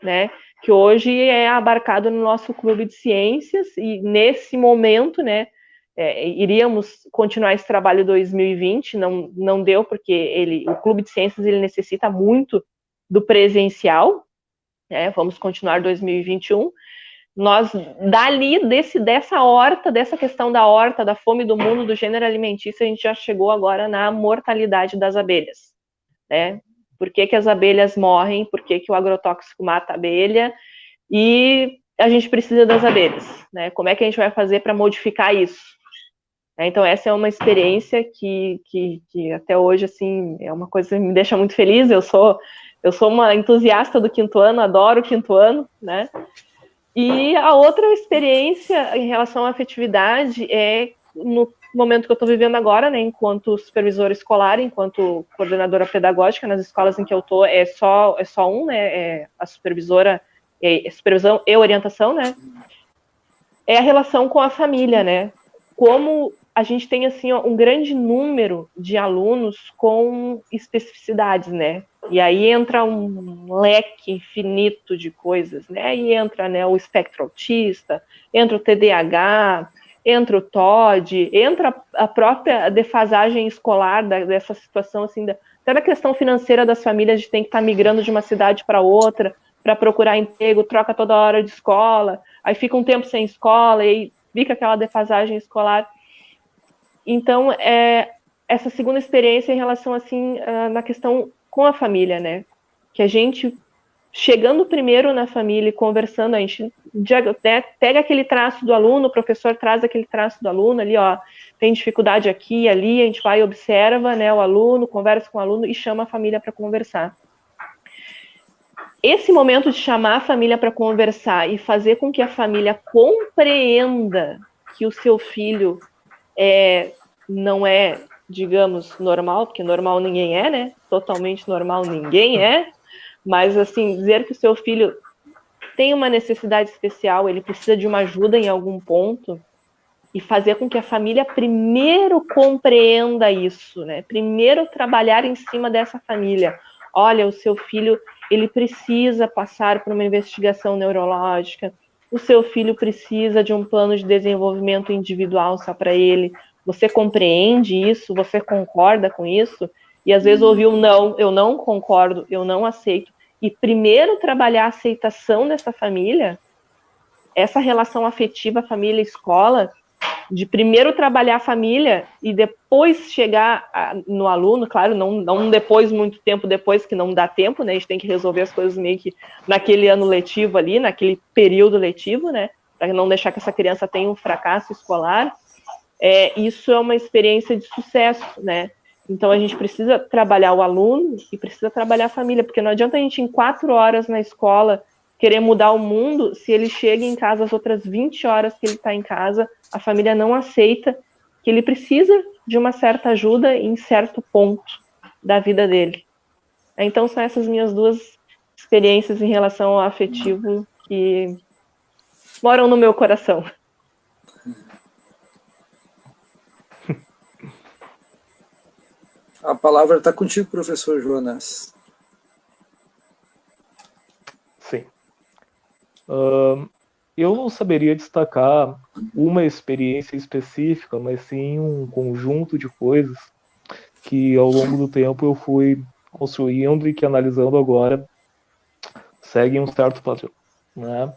Speaker 2: né? Que hoje é abarcado no nosso clube de ciências, e nesse momento, né, iríamos continuar esse trabalho em 2020, não deu, porque o clube de ciências ele necessita muito do presencial, né? Vamos continuar 2021. Nós, dessa questão da horta, da fome do mundo, do gênero alimentício, a gente já chegou agora na mortalidade das abelhas, né? Por que as abelhas morrem, por que o agrotóxico mata a abelha, e a gente precisa das abelhas, né? Como é que a gente vai fazer para modificar isso? Então, essa é uma experiência que até hoje, assim, é uma coisa que me deixa muito feliz. Eu sou uma entusiasta do quinto ano, adoro o quinto ano, né? E a outra experiência em relação à afetividade é no momento que eu estou vivendo agora, né, enquanto supervisora escolar, enquanto coordenadora pedagógica nas escolas em que eu estou, é só um, né, é a supervisão e orientação, né, é a relação com a família, né, como a gente tem, assim, um grande número de alunos com especificidades, né, e aí entra um leque infinito de coisas, né, aí entra, né, o espectro autista, entra o TDAH, entra o TOD, entra a própria defasagem escolar dessa situação, assim, até da questão financeira das famílias, de ter que estar migrando de uma cidade para outra, para procurar emprego, troca toda hora de escola, aí fica um tempo sem escola, e aí fica aquela defasagem escolar. Então, essa segunda experiência em relação, assim, na questão com a família, né, que a gente, chegando primeiro na família e conversando, a gente pega aquele traço do aluno, o professor traz aquele traço do aluno ali, ó, tem dificuldade aqui e ali, a gente vai e observa, né, o aluno, conversa com o aluno e chama a família para conversar. Esse momento de chamar a família para conversar e fazer com que a família compreenda que o seu filho não é, digamos, normal, porque normal ninguém é, né? Totalmente normal ninguém é, mas, assim, dizer que o seu filho tem uma necessidade especial, ele precisa de uma ajuda em algum ponto, e fazer com que a família primeiro compreenda isso, né? Primeiro trabalhar em cima dessa família. Olha, o seu filho, ele precisa passar por uma investigação neurológica, o seu filho precisa de um plano de desenvolvimento individual só para ele. Você compreende isso? Você concorda com isso? E às vezes ouvir um não, eu não concordo, eu não aceito. E primeiro trabalhar a aceitação dessa família, essa relação afetiva família-escola, de primeiro trabalhar a família e depois chegar no aluno, claro, não depois, muito tempo depois, que não dá tempo, né? A gente tem que resolver as coisas meio que naquele ano letivo ali, naquele período letivo, né? Para não deixar que essa criança tenha um fracasso escolar. Isso é uma experiência de sucesso, né? Então a gente precisa trabalhar o aluno e precisa trabalhar a família, porque não adianta a gente, em 4 horas na escola, querer mudar o mundo, se ele chega em casa as outras 20 horas que ele está em casa, a família não aceita que ele precisa de uma certa ajuda em certo ponto da vida dele. Então são essas minhas 2 experiências em relação ao afetivo que moram no meu coração.
Speaker 1: A palavra está contigo, professor Jonas.
Speaker 3: Sim. eu não saberia destacar uma experiência específica, mas sim um conjunto de coisas que ao longo do tempo eu fui construindo e que, analisando agora, seguem um certo padrão, né?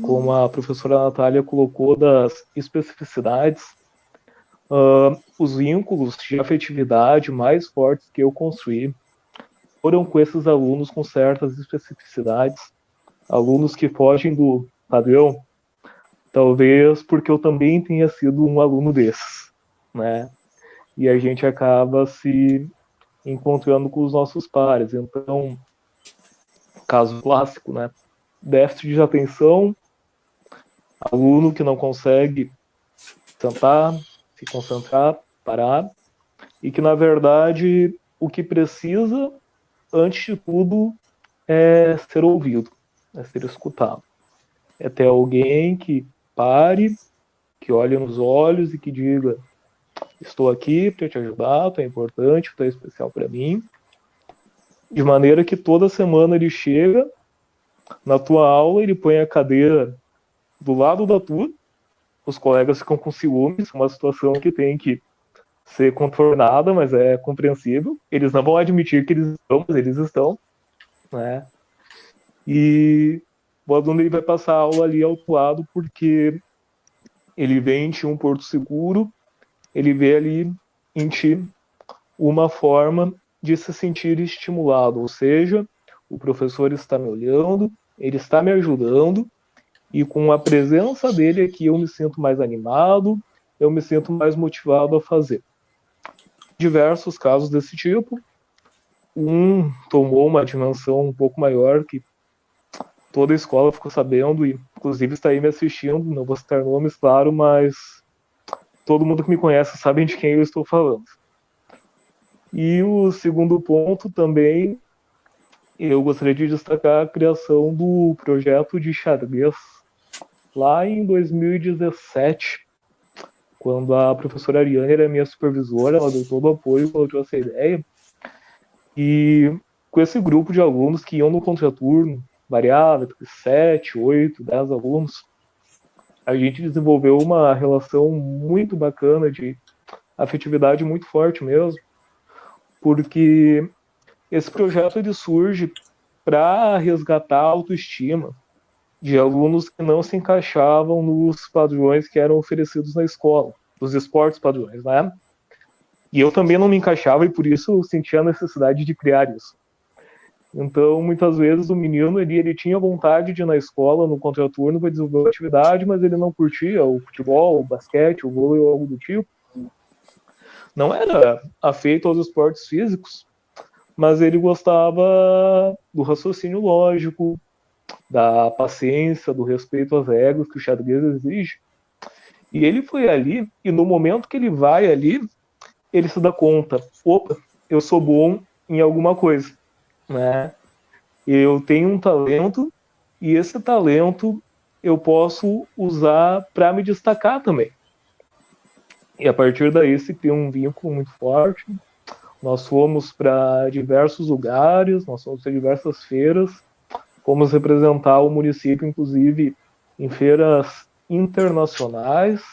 Speaker 3: Como a professora Natália colocou, das especificidades, os vínculos de afetividade mais fortes que eu construí foram com esses alunos com certas especificidades, alunos que fogem do padrão, talvez porque eu também tenha sido um aluno desses, né? E a gente acaba se encontrando com os nossos pares. Então, caso clássico, né? Déficit de atenção, aluno que não consegue sentar, se concentrar, parar, e que, na verdade, o que precisa, antes de tudo, é ser ouvido, é ser escutado. É ter alguém que pare, que olhe nos olhos e que diga: estou aqui para te ajudar, tu é importante, tu é especial para mim. De maneira que toda semana ele chega na tua aula, ele põe a cadeira do lado da tua, os colegas ficam com ciúmes, uma situação que tem que ser contornada, mas é compreensível. Eles não vão admitir que eles estão, mas eles estão, né? E o aluno ele vai passar a aula ali ao teu lado porque ele vê em ti um porto seguro, ele vê ali em ti uma forma de se sentir estimulado, ou seja, o professor está me olhando, ele está me ajudando, e com a presença dele aqui eu me sinto mais animado, eu me sinto mais motivado a fazer. Diversos casos desse tipo. Um tomou uma dimensão um pouco maior, que toda a escola ficou sabendo, e inclusive está aí me assistindo, não vou citar nomes, claro, mas todo mundo que me conhece sabe de quem eu estou falando. E o segundo ponto também, eu gostaria de destacar a criação do projeto de xadrez lá em 2017, quando a professora Ariane era minha supervisora, ela deu todo o apoio quando eu trouxe essa ideia. E com esse grupo de alunos que iam no contraturno, variava entre 7, 8, 10 alunos, a gente desenvolveu uma relação muito bacana, de afetividade muito forte mesmo, porque esse projeto ele surge para resgatar a autoestima de alunos que não se encaixavam nos padrões que eram oferecidos na escola, dos esportes padrões, né? E eu também não me encaixava e por isso sentia a necessidade de criar isso. Então, muitas vezes o menino ele tinha vontade de ir na escola, no contraturno, para desenvolver uma atividade, mas ele não curtia o futebol, o basquete, o vôlei ou algo do tipo. Não era afeito aos esportes físicos, mas ele gostava do raciocínio lógico, da paciência, do respeito às regras que o xadrez exige. E ele foi ali, e no momento que ele vai ali, ele se dá conta: opa, eu sou bom em alguma coisa, né? Eu tenho um talento, e esse talento eu posso usar para me destacar também. E a partir daí se cria um vínculo muito forte. Nós fomos para diversos lugares, nós fomos para diversas feiras, fomos representar o município, inclusive, em feiras internacionais,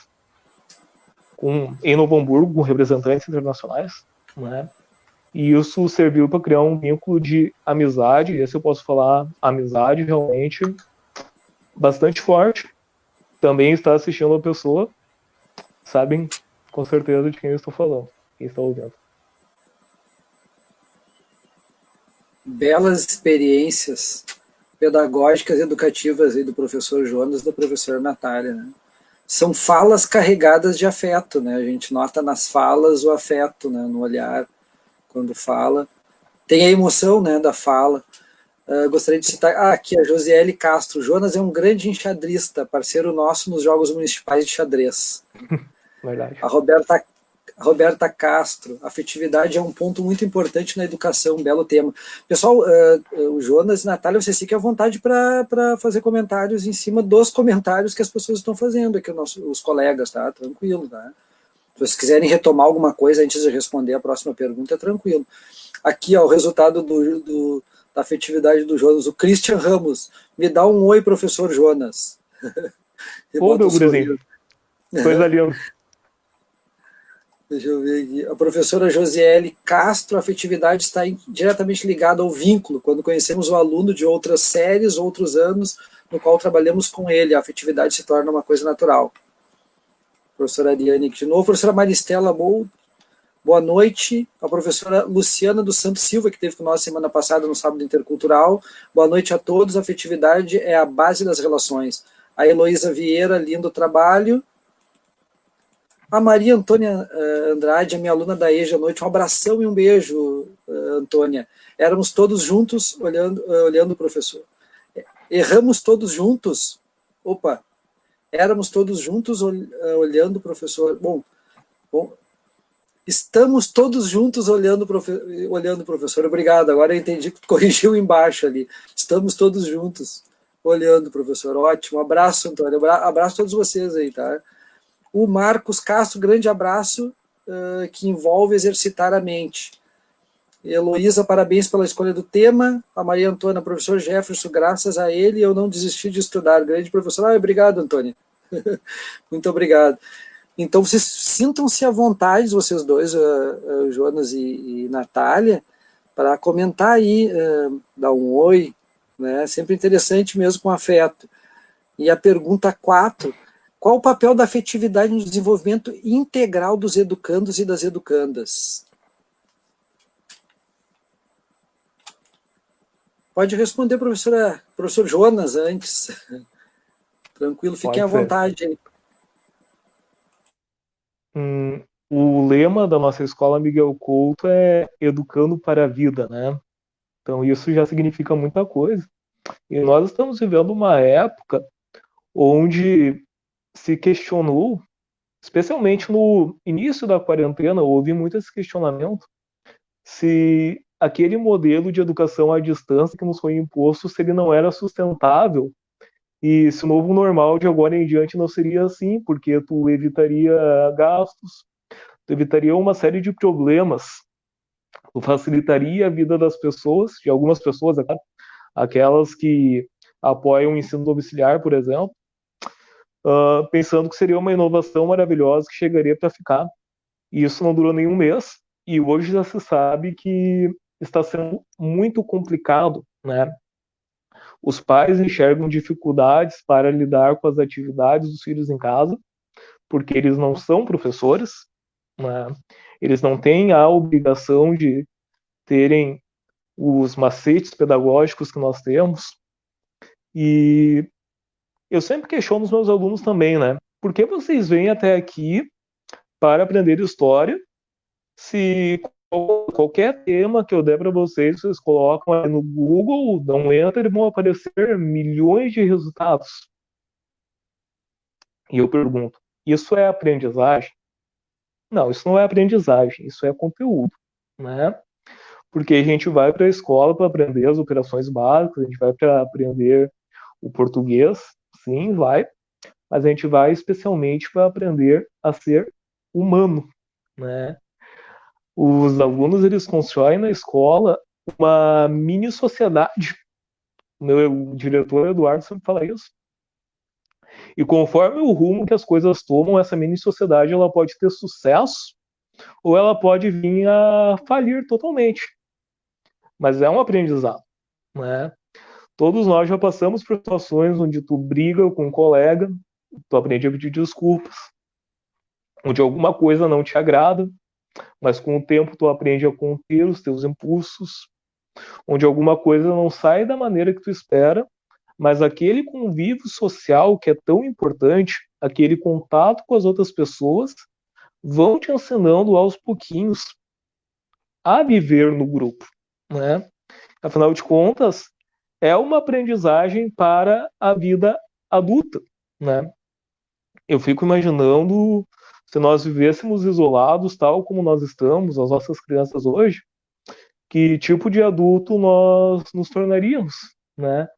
Speaker 3: em Novo Hamburgo, com representantes internacionais, né? E isso serviu para criar um vínculo de amizade, esse eu posso falar, amizade realmente bastante forte. Também está assistindo a pessoa, sabem com certeza de quem eu estou falando, quem está ouvindo.
Speaker 1: Belas experiências pedagógicas e educativas aí do professor Jonas e da professora Natália, né? São falas carregadas de afeto, né? A gente nota nas falas o afeto, né? No olhar, quando fala. Tem a emoção, né, da fala. Gostaria de citar aqui a Josiele Castro. Jonas é um grande enxadrista, parceiro nosso nos Jogos Municipais de Xadrez.
Speaker 3: Verdade.
Speaker 1: A Roberta Castro, afetividade é um ponto muito importante na educação, um belo tema. Pessoal, o Jonas e Natália, vocês fiquem à vontade para fazer comentários em cima dos comentários que as pessoas estão fazendo aqui, os colegas, tá? Tranquilo, tá? Se vocês quiserem retomar alguma coisa antes de responder a próxima pergunta, é tranquilo. Aqui, ó, o resultado da afetividade do Jonas, o Christian Ramos. Me dá um oi, professor Jonas. E
Speaker 3: Ô,
Speaker 1: bota
Speaker 3: meu
Speaker 1: um
Speaker 3: gurizinho,
Speaker 1: sorriso.
Speaker 3: coisa linda.
Speaker 1: Deixa eu ver aqui. A professora Josiele Castro, a afetividade está diretamente ligada ao vínculo. Quando conhecemos o aluno de outras séries, outros anos, no qual trabalhamos com ele, a afetividade se torna uma coisa natural. Professora Ariane, de novo. Professora Maristela Mou, boa noite. A professora Luciana dos Santos Silva, que esteve com nós semana passada no Sábado Intercultural. Boa noite a todos. A afetividade é a base das relações. A Heloísa Vieira, lindo trabalho. A Maria Antônia Andrade, a minha aluna da EJA à noite, um abração e um beijo, Antônia. Éramos todos juntos olhando o professor. Erramos todos juntos? Opa, éramos todos juntos olhando o professor. Bom, estamos todos juntos olhando o professor. Obrigado, agora eu entendi que corrigiu embaixo ali. Estamos todos juntos olhando o professor. Ótimo, abraço, Antônio. Abraço a todos vocês aí, tá? O Marcos Castro, grande abraço, que envolve exercitar a mente. Heloísa, parabéns pela escolha do tema. A Maria Antônia, professor Jefferson, graças a ele eu não desisti de estudar. Grande professor. Obrigado, Antônia. Muito obrigado. Então, vocês sintam-se à vontade, vocês dois, Jonas e Natália, para comentar aí, dar um oi, né? Sempre interessante mesmo, com afeto. E a pergunta 4: qual o papel da afetividade no desenvolvimento integral dos educandos e das educandas? Pode responder, professor Jonas, antes. Tranquilo, fiquem à
Speaker 3: Pode ser.
Speaker 1: vontade aí.
Speaker 3: O lema da nossa escola Miguel Couto é Educando para a Vida, né? Então isso já significa muita coisa. E nós estamos vivendo uma época onde se questionou, especialmente no início da quarentena, houve muito esse questionamento se aquele modelo de educação à distância que nos foi imposto, se ele não era sustentável e se o novo normal de agora em diante não seria assim, porque tu evitaria gastos, tu evitaria uma série de problemas, tu facilitaria a vida das pessoas, de algumas pessoas, é claro, aquelas que apoiam o ensino domiciliar, por exemplo, pensando que seria uma inovação maravilhosa que chegaria para ficar. E isso não durou nenhum mês, e hoje já se sabe que está sendo muito complicado, né? Os pais enxergam dificuldades para lidar com as atividades dos filhos em casa, porque eles não são professores, né? Eles não têm a obrigação de terem os macetes pedagógicos que nós temos. E eu sempre questiono os meus alunos também, né? Por que vocês vêm até aqui para aprender história se qualquer tema que eu der para vocês, vocês colocam aí no Google, dão um enter e vão aparecer milhões de resultados? E eu pergunto, isso é aprendizagem? Não, isso não é aprendizagem, isso é conteúdo, né? Porque a gente vai para a escola para aprender as operações básicas, a gente vai para aprender o português, sim, vai, mas a gente vai especialmente para aprender a ser humano, né? Os alunos, eles constroem na escola uma mini sociedade. O meu diretor Eduardo sempre fala isso. E conforme o rumo que as coisas tomam, essa mini sociedade ela pode ter sucesso ou ela pode vir a falir totalmente. Mas é um aprendizado, né? Todos nós já passamos por situações onde tu briga com um colega, tu aprende a pedir desculpas, onde alguma coisa não te agrada, mas com o tempo tu aprende a conter os teus impulsos, onde alguma coisa não sai da maneira que tu espera, mas aquele convívio social que é tão importante, aquele contato com as outras pessoas, vão te ensinando aos pouquinhos a viver no grupo, né? Afinal de contas, é uma aprendizagem para a vida adulta, né? Eu fico imaginando se nós vivêssemos isolados, tal como nós estamos, as nossas crianças hoje, que tipo de adulto nós nos tornaríamos, né?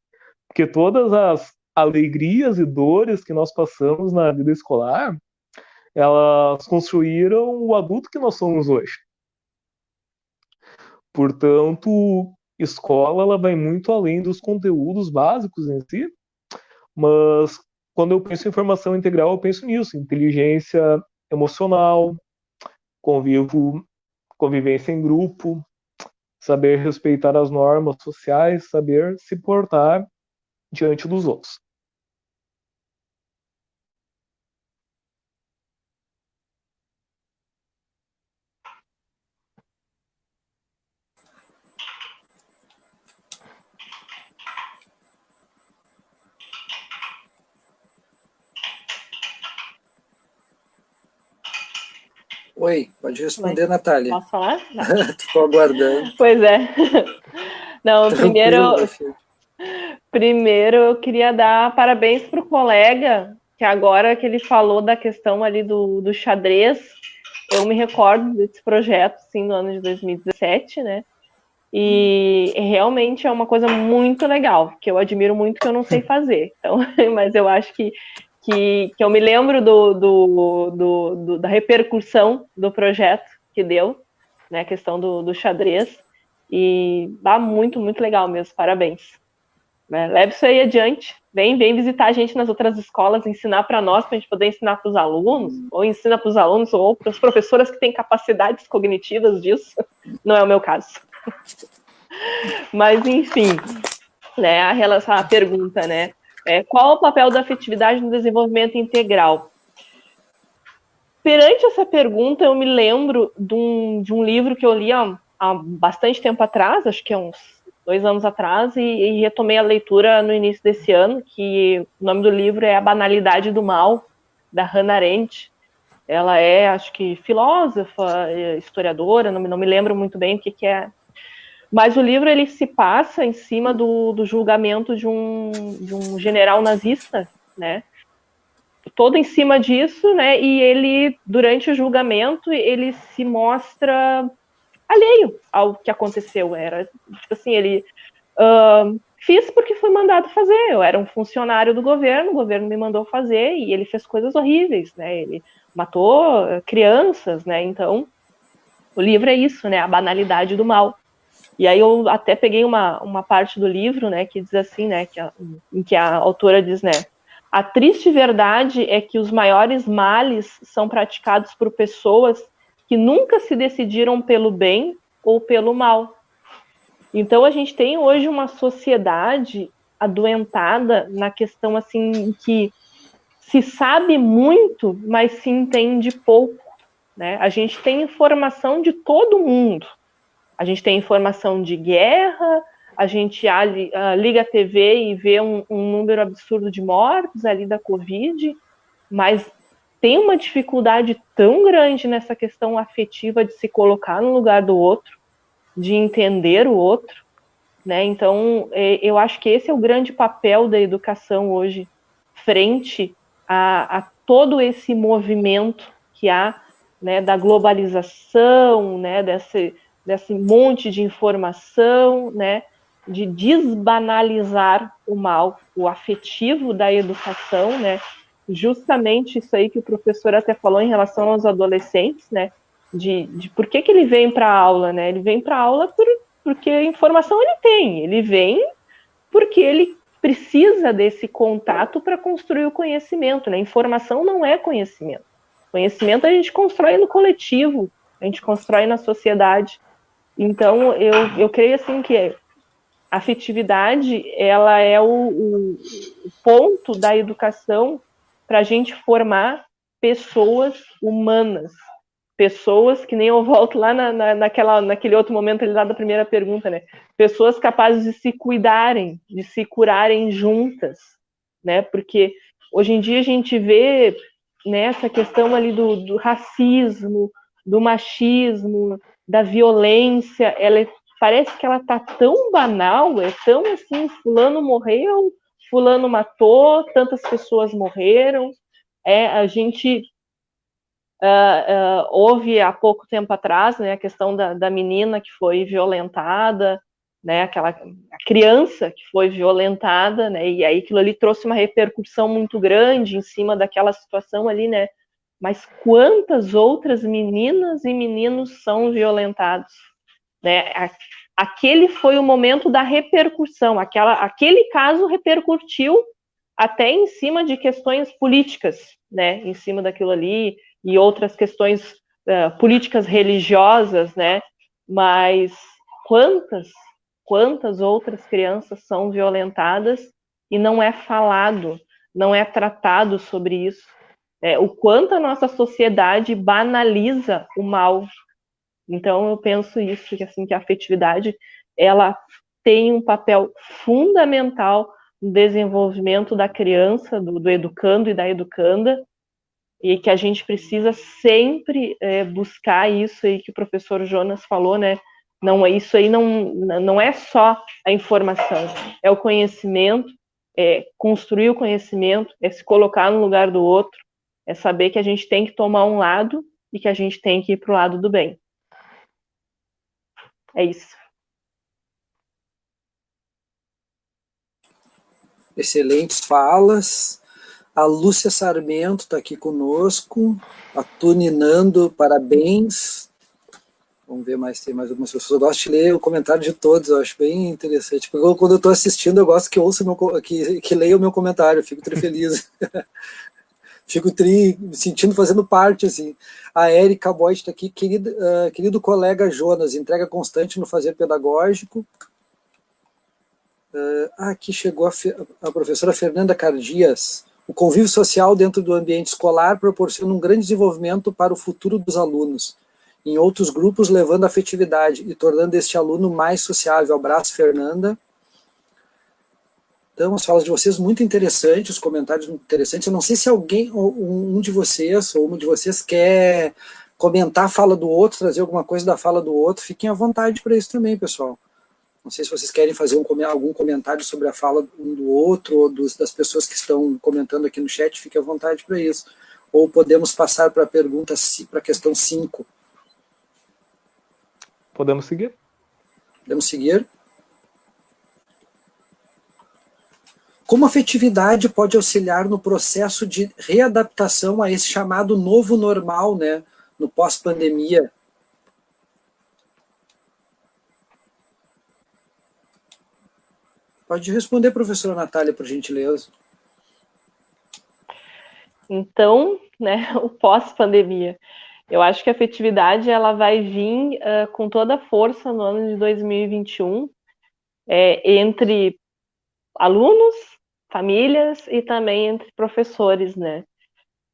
Speaker 3: Porque todas as alegrias e dores que nós passamos na vida escolar, elas construíram o adulto que nós somos hoje. Portanto, escola ela vai muito além dos conteúdos básicos em si, mas quando eu penso em formação integral, eu penso nisso, inteligência emocional, convivência em grupo, saber respeitar as normas sociais, saber se portar diante dos outros.
Speaker 1: Oi, pode responder, Natália.
Speaker 2: Posso falar?
Speaker 1: Estou aguardando.
Speaker 2: Pois é. Não,
Speaker 1: Tranquilo,
Speaker 2: primeiro eu queria dar parabéns para o colega, que agora que ele falou da questão ali do xadrez, eu me recordo desse projeto, sim, no ano de 2017, né? E realmente é uma coisa muito legal, que eu admiro muito, que eu não sei fazer. Então, mas eu acho que eu me lembro da repercussão do projeto que deu, né, a questão do xadrez, e muito, muito legal mesmo, parabéns. Né? Leve isso aí adiante, vem visitar a gente nas outras escolas, ensinar para nós, para a gente poder ensinar para os alunos, ou ensina para os alunos, ou para as professoras que têm capacidades cognitivas disso, não é o meu caso. Mas, enfim, né, a pergunta, né? Qual o papel da afetividade no desenvolvimento integral? Perante essa pergunta, eu me lembro de um livro que eu li há bastante tempo atrás, acho que é uns 2 anos atrás, e retomei a leitura no início desse ano, que o nome do livro é A Banalidade do Mal, da Hannah Arendt. Ela é, acho que, filósofa, historiadora, não me lembro muito bem o que é. Mas o livro ele se passa em cima do julgamento de um general nazista, né? Todo em cima disso, né? E ele, durante o julgamento, ele se mostra alheio ao que aconteceu. Era, tipo assim, ele fiz porque foi mandado fazer. Eu era um funcionário do governo, o governo me mandou fazer, e ele fez coisas horríveis, né? Ele matou crianças, né? Então, o livro é isso, né? A banalidade do mal. E aí eu até peguei uma parte do livro, né, que diz assim, né, em que a autora diz, né, a triste verdade é que os maiores males são praticados por pessoas que nunca se decidiram pelo bem ou pelo mal. Então a gente tem hoje uma sociedade adoentada na questão assim que se sabe muito, mas se entende pouco, né? A gente tem informação de todo mundo. A gente tem informação de guerra, a gente liga a TV e vê um número absurdo de mortes ali da Covid, mas tem uma dificuldade tão grande nessa questão afetiva de se colocar no lugar do outro, de entender o outro, né? Então, eu acho que esse é o grande papel da educação hoje, frente a todo esse movimento que há, né, da globalização, né, desse monte de informação, né, de desbanalizar o mal, o afetivo da educação, né, justamente isso aí que o professor até falou em relação aos adolescentes, né, de por que ele vem para a aula, né, ele vem para a aula porque informação ele tem, ele vem porque ele precisa desse contato para construir o conhecimento, né, informação não é conhecimento, conhecimento a gente constrói no coletivo, a gente constrói na sociedade. Então, eu creio assim que a afetividade ela é o ponto da educação para a gente formar pessoas humanas, pessoas que nem eu volto lá naquele outro momento ali lá da primeira pergunta, né? Pessoas capazes de se cuidarem, de se curarem juntas, né? Porque hoje em dia a gente vê nessa questão ali do racismo, do machismo, da violência, parece que ela tá tão banal, é tão assim, fulano morreu, fulano matou, tantas pessoas morreram, a gente houve há pouco tempo atrás, né, a questão da menina que foi violentada, né, a criança que foi violentada, né, e aí aquilo ali trouxe uma repercussão muito grande em cima daquela situação ali, né, mas quantas outras meninas e meninos são violentados, né? Aquele foi o momento da repercussão, aquele caso repercutiu até em cima de questões políticas, né, em cima daquilo ali, e outras questões políticas religiosas, né, mas quantas outras crianças são violentadas e não é falado, não é tratado sobre isso. O quanto a nossa sociedade banaliza o mal. Então eu penso isso, que assim, que a afetividade, ela tem um papel fundamental no desenvolvimento da criança, do educando e da educanda, e que a gente precisa sempre buscar isso aí que o professor Jonas falou, né? Não, isso aí não é só a informação, é o conhecimento, é construir o conhecimento, é se colocar no lugar do outro, é saber que a gente tem que tomar um lado e que a gente tem que ir para o lado do bem. É isso.
Speaker 1: Excelentes falas. A Lúcia Sarmento está aqui conosco. A Tuninando, parabéns. Vamos ver mais, tem mais algumas pessoas. Eu gosto de ler o comentário de todos, eu acho bem interessante. Porque quando eu estou assistindo, eu gosto que ouça que leia o meu comentário, eu fico feliz. Fico me sentindo fazendo parte, assim. A Érica Boyd está aqui. Querido colega Jonas, entrega constante no fazer pedagógico. Aqui chegou a professora Fernanda Cardias. O convívio social dentro do ambiente escolar proporciona um grande desenvolvimento para o futuro dos alunos, em outros grupos levando afetividade e tornando este aluno mais sociável. Abraço, Fernanda. Então, as falas de vocês muito interessantes, os comentários muito interessantes. Eu não sei se alguém, um de vocês, ou uma de vocês quer comentar a fala do outro, trazer alguma coisa da fala do outro. Fiquem à vontade para isso também, pessoal. Não sei se vocês querem fazer algum comentário sobre a fala um do outro, ou das pessoas que estão comentando aqui no chat, fiquem à vontade para isso. Ou podemos passar para a questão 5.
Speaker 3: Podemos seguir?
Speaker 1: Podemos seguir. Como a afetividade pode auxiliar no processo de readaptação a esse chamado novo normal, né, no pós-pandemia? Pode responder, professora Natália, por gentileza.
Speaker 2: Então, né, o pós-pandemia. Eu acho que a afetividade ela vai vir com toda a força no ano de 2021, entre alunos, famílias e também entre professores, né?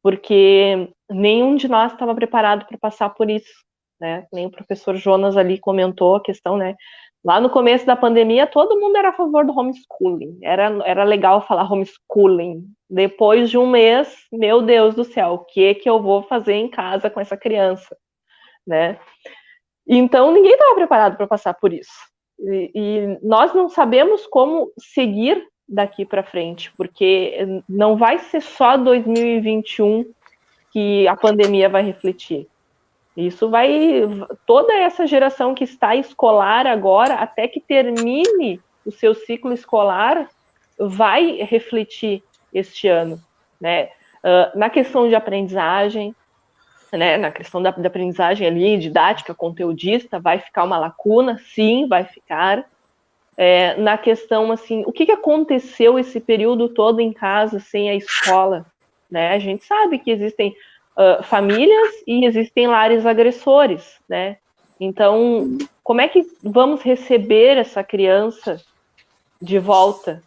Speaker 2: Porque nenhum de nós estava preparado para passar por isso, né? Nem o professor Jonas ali comentou a questão, né? Lá no começo da pandemia, todo mundo era a favor do homeschooling. Era legal falar homeschooling. Depois de um mês, meu Deus do céu, o que eu vou fazer em casa com essa criança, né? Então, ninguém estava preparado para passar por isso. E nós não sabemos como seguir daqui para frente, porque não vai ser só 2021 que a pandemia vai refletir. Isso vai... Toda essa geração que está escolar agora, até que termine o seu ciclo escolar, vai refletir este ano, né? Na questão de aprendizagem, né? Na questão da aprendizagem ali, didática, conteudista, vai ficar uma lacuna? Sim, vai ficar. Na questão, assim, o que aconteceu esse período todo em casa, sem a escola, né? A gente sabe que existem famílias e existem lares agressores, né? Então, como é que vamos receber essa criança de volta?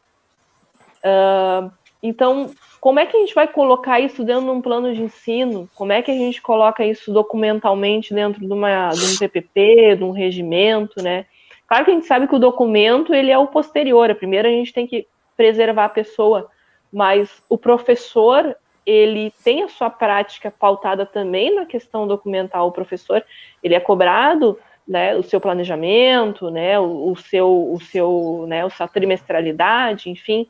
Speaker 2: Então, como é que a gente vai colocar isso dentro de um plano de ensino? Como é que a gente coloca isso documentalmente dentro de um PPP, de um regimento, né? Claro que a gente sabe que o documento, ele é o posterior. Primeiro a gente tem que preservar a pessoa, mas o professor, ele tem a sua prática pautada também na questão documental. O professor, ele é cobrado, né, o seu planejamento, né, a sua trimestralidade, enfim.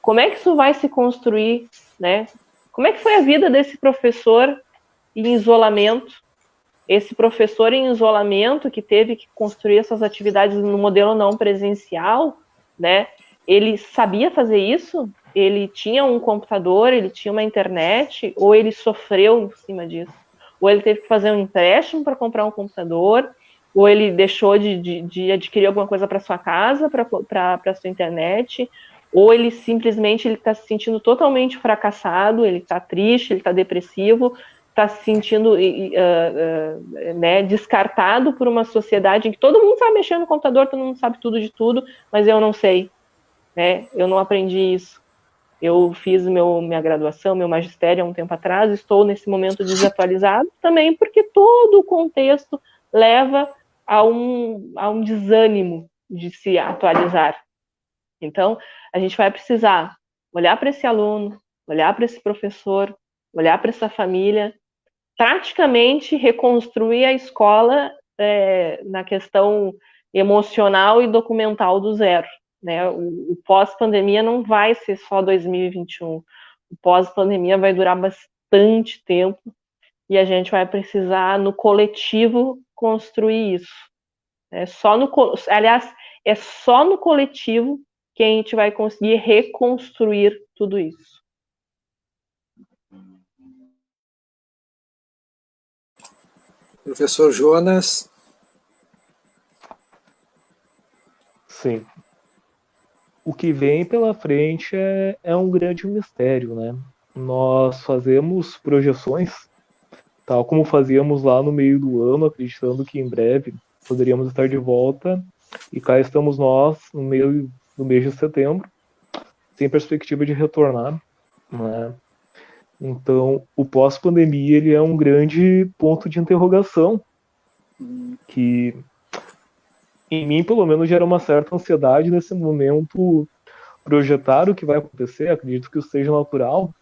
Speaker 2: Como é que isso vai se construir, né? Como é que foi a vida desse professor em isolamento? Esse professor em isolamento que teve que construir essas atividades no modelo não presencial, né? Ele sabia fazer isso? Ele tinha um computador, ele tinha uma internet, ou ele sofreu em cima disso? Ou ele teve que fazer um empréstimo para comprar um computador, ou ele deixou de adquirir alguma coisa para sua casa, para sua internet, ou ele simplesmente está se sentindo totalmente fracassado, ele está triste, ele está depressivo, está se sentindo né, descartado por uma sociedade em que todo mundo sabe mexer no computador, todo mundo sabe tudo de tudo, mas eu não sei, né? Eu não aprendi isso. Eu fiz minha graduação, meu magistério há um tempo atrás, estou nesse momento desatualizado também porque todo o contexto leva a um desânimo de se atualizar. Então, a gente vai precisar olhar para esse aluno, olhar para esse professor, olhar para essa família, praticamente reconstruir a escola na questão emocional e documental do zero. Né? O pós-pandemia não vai ser só 2021. O pós-pandemia vai durar bastante tempo e a gente vai precisar, no coletivo, construir isso. Aliás, é só no coletivo que a gente vai conseguir reconstruir tudo isso.
Speaker 1: Professor Jonas.
Speaker 3: Sim. O que vem pela frente é um grande mistério, né? Nós fazemos projeções, tal como fazíamos lá no meio do ano, acreditando que em breve poderíamos estar de volta, e cá estamos nós no meio do mês de setembro, sem perspectiva de retornar, né? Então, o pós-pandemia ele é um grande ponto de interrogação que em mim, pelo menos, gera uma certa ansiedade nesse momento projetar o que vai acontecer, acredito que isso seja natural,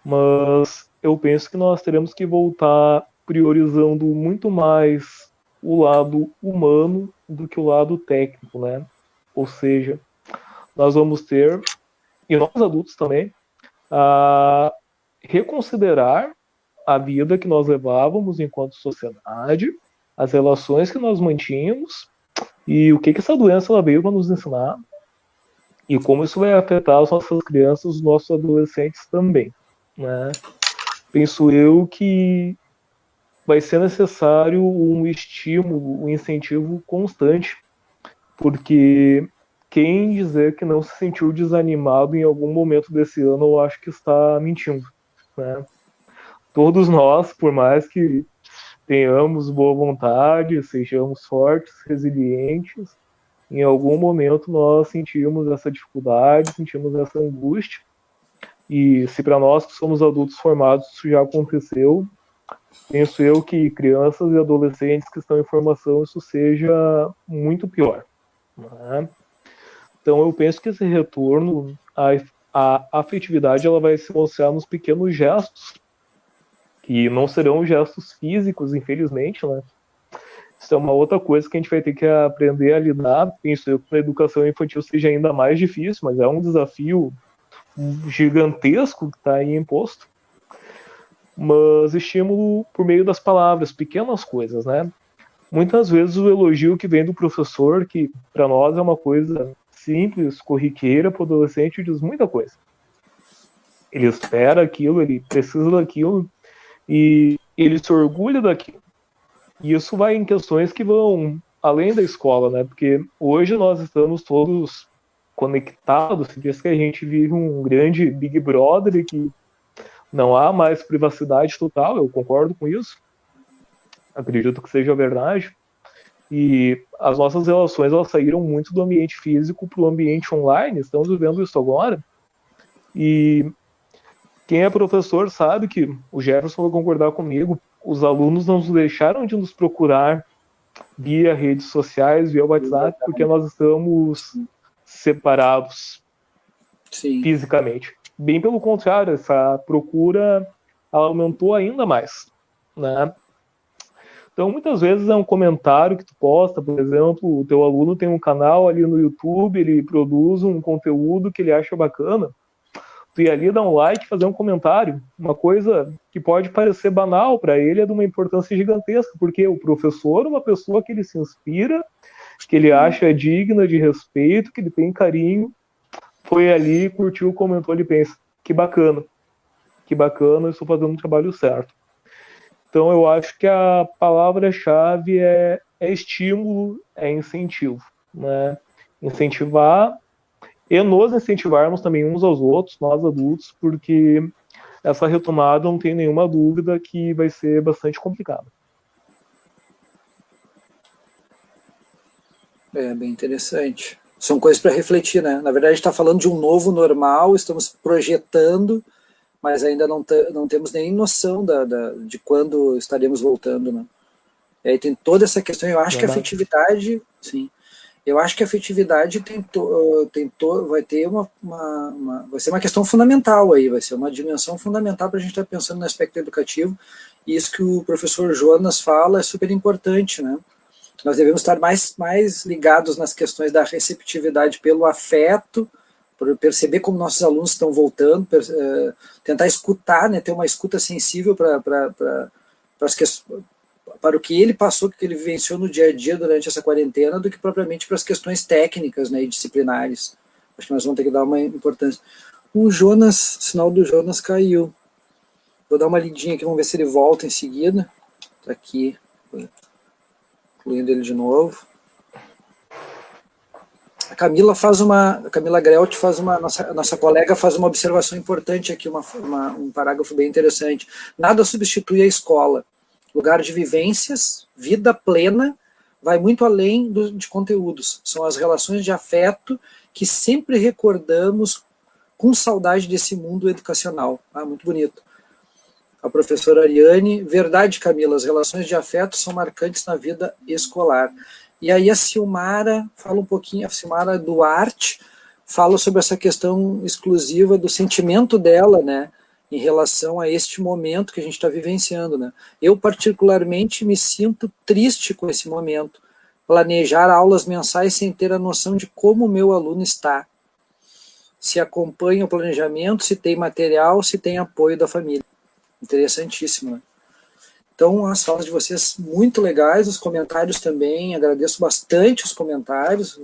Speaker 3: mas eu penso que nós teremos que voltar priorizando muito mais o lado humano do que o lado técnico, né? Ou seja, nós vamos ter, e nós adultos também, a reconsiderar a vida que nós levávamos enquanto sociedade, as relações que nós mantínhamos e o que essa doença ela veio para nos ensinar e como isso vai afetar as nossas crianças, os nossos adolescentes também, né? Penso eu que vai ser necessário um estímulo, um incentivo constante, porque quem dizer que não se sentiu desanimado em algum momento desse ano, eu acho que está mentindo, né? Todos nós, por mais que tenhamos boa vontade, sejamos fortes, resilientes, em algum momento nós sentimos essa dificuldade, sentimos essa angústia, e se para nós que somos adultos formados isso já aconteceu, penso eu que crianças e adolescentes que estão em formação isso seja muito pior, né? Então eu penso que esse retorno à afetividade ela vai se mostrar nos pequenos gestos, que não serão gestos físicos, infelizmente, né? Isso é uma outra coisa que a gente vai ter que aprender a lidar. Penso eu que na educação infantil seja ainda mais difícil, mas é um desafio gigantesco que está aí imposto. Mas estímulo por meio das palavras, pequenas coisas, né? Muitas vezes o elogio que vem do professor, que para nós é uma coisa simples, corriqueira, para o adolescente diz muita coisa. Ele espera aquilo, ele precisa daquilo e ele se orgulha daquilo. E isso vai em questões que vão além da escola, né? Porque hoje nós estamos todos conectados, se diz que a gente vive um grande Big Brother e que não há mais privacidade total, eu concordo com isso. Acredito que seja verdade. E as nossas relações elas saíram muito do ambiente físico para o ambiente online, estamos vivendo isso agora. E quem é professor sabe que o Jefferson vai concordar comigo, os alunos não deixaram de nos procurar via redes sociais, via WhatsApp, porque nós estamos separados
Speaker 1: Sim.
Speaker 3: fisicamente. Bem pelo contrário, essa procura ela aumentou ainda mais, né? Então, muitas vezes é um comentário que tu posta, por exemplo, o teu aluno tem um canal ali no YouTube, ele produz um conteúdo que ele acha bacana, tu ir ali dar um like, fazer um comentário, uma coisa que pode parecer banal, para ele é de uma importância gigantesca, porque o professor é uma pessoa que ele se inspira, que ele acha digna de respeito, que ele tem carinho, foi ali, curtiu, comentou, ele pensa, que bacana, eu estou fazendo um trabalho certo. Então eu acho que a palavra-chave é estímulo, é incentivo, né? Incentivar e nos incentivarmos também uns aos outros, nós adultos, porque essa retomada, não tem nenhuma dúvida que vai ser bastante complicada.
Speaker 1: É bem interessante. São coisas para refletir, né? Na verdade, a gente está falando de um novo normal, estamos projetando, mas ainda não temos nem noção de quando estaremos voltando, né? E aí tem toda essa questão. Eu acho que a afetividade, sim, eu acho que a afetividade vai ter vai ser uma questão fundamental aí, vai ser uma dimensão fundamental para a gente estar pensando no aspecto educativo. E isso que o professor Jonas fala é super importante, né? Nós devemos estar mais ligados nas questões da receptividade pelo afeto, por perceber como nossos alunos estão voltando, tentar escutar, né, ter uma escuta sensível para o que ele passou, que ele vivenciou no dia a dia durante essa quarentena, do que propriamente para as questões técnicas, né, e disciplinares. Acho que nós vamos ter que dar uma importância. O sinal do Jonas caiu. Vou dar uma lidinha aqui, vamos ver se ele volta em seguida. Está aqui, incluindo ele de novo. A Camila Grelt nossa colega faz uma observação importante aqui, um parágrafo bem interessante. Nada substitui a escola. Lugar de vivências, vida plena, vai muito além de conteúdos. São as relações de afeto que sempre recordamos com saudade desse mundo educacional. Muito bonito. A professora Ariane, verdade, Camila, as relações de afeto são marcantes na vida escolar. E aí a Silmara fala um pouquinho, a Silmara Duarte fala sobre essa questão exclusiva do sentimento dela, né, em relação a este momento que a gente está vivenciando, né. Eu particularmente me sinto triste com esse momento, planejar aulas mensais sem ter a noção de como o meu aluno está, se acompanha o planejamento, se tem material, se tem apoio da família. Interessantíssimo, né? Então, as falas de vocês muito legais, os comentários também, agradeço bastante os comentários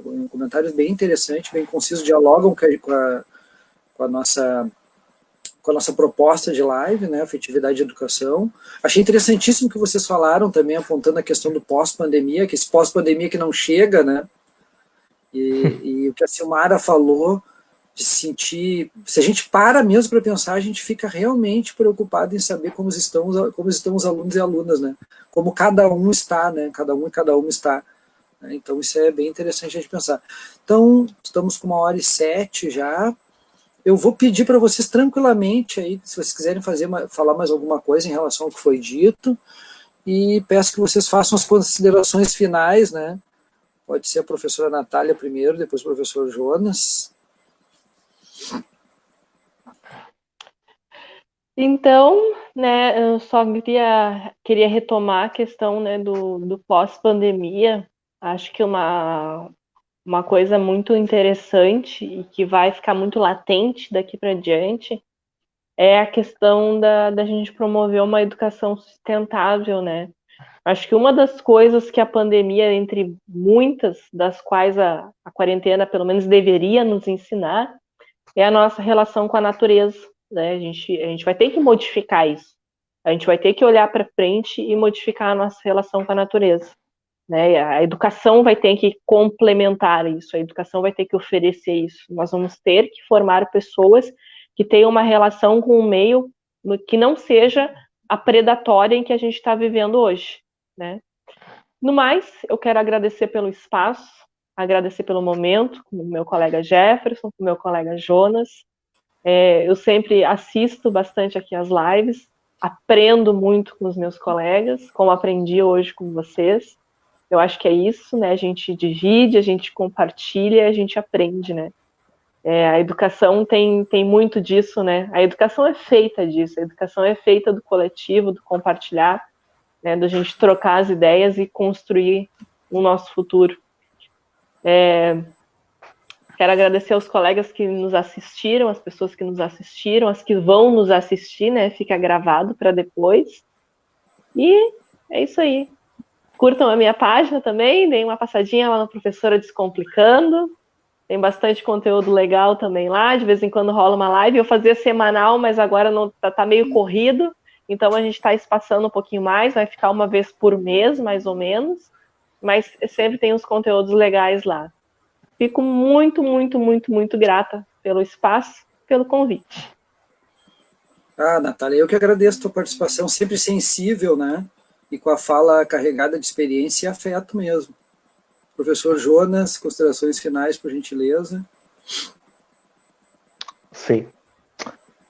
Speaker 1: bem interessantes, bem concisos, dialogam com a nossa proposta de live, né, afetividade e educação. Achei interessantíssimo que vocês falaram também, apontando a questão do pós-pandemia, que esse pós-pandemia que não chega, né, e o que a Silmara falou, de sentir, se a gente para mesmo para pensar, a gente fica realmente preocupado em saber como estão os alunos e alunas, né? Como cada um está, né? Cada uma está. Né? Então isso é bem interessante a gente pensar. Então, estamos com 1h07 já. Eu vou pedir para vocês tranquilamente aí, se vocês quiserem falar mais alguma coisa em relação ao que foi dito, e peço que vocês façam as considerações finais, né? Pode ser a professora Natália primeiro, depois o professor Jonas.
Speaker 2: Então, né, eu só queria retomar a questão, né, do pós-pandemia. Acho que uma coisa muito interessante e que vai ficar muito latente daqui para diante é a questão da gente promover uma educação sustentável, né? Acho que uma das coisas que a pandemia, entre muitas das quais a quarentena pelo menos deveria nos ensinar, é a nossa relação com a natureza, né? A gente vai ter que modificar isso. A gente vai ter que olhar para frente e modificar a nossa relação com a natureza, né? A educação vai ter que complementar isso, a educação vai ter que oferecer isso. Nós vamos ter que formar pessoas que tenham uma relação com o meio que não seja a predatória em que a gente está vivendo hoje, né? No mais, eu quero agradecer pelo espaço, agradecer pelo momento, com o meu colega Jefferson, com o meu colega Jonas. Eu sempre assisto bastante aqui as lives, aprendo muito com os meus colegas, como aprendi hoje com vocês. Eu acho que é isso, né? A gente divide, a gente compartilha, a gente aprende, né? A educação tem muito disso, né? A educação é feita disso, a educação é feita do coletivo, do compartilhar, né? Da gente trocar as ideias e construir o nosso futuro. Quero agradecer aos colegas que nos assistiram, as pessoas que nos assistiram, as que vão nos assistir, né? Fica gravado para depois. E é isso aí. Curtam a minha página também, deem uma passadinha lá na Professora Descomplicando. Tem bastante conteúdo legal também lá, de vez em quando rola uma live. Eu fazia semanal, mas agora não tá meio corrido, então a gente está espaçando um pouquinho mais, vai ficar uma vez por mês, mais ou menos, mas sempre tem uns conteúdos legais lá. Fico muito, muito, muito, muito grata pelo espaço, pelo convite.
Speaker 1: Natália, eu que agradeço a tua participação, sempre sensível, né? E com a fala carregada de experiência e afeto mesmo. Professor Jonas, considerações finais, por gentileza.
Speaker 3: Sim.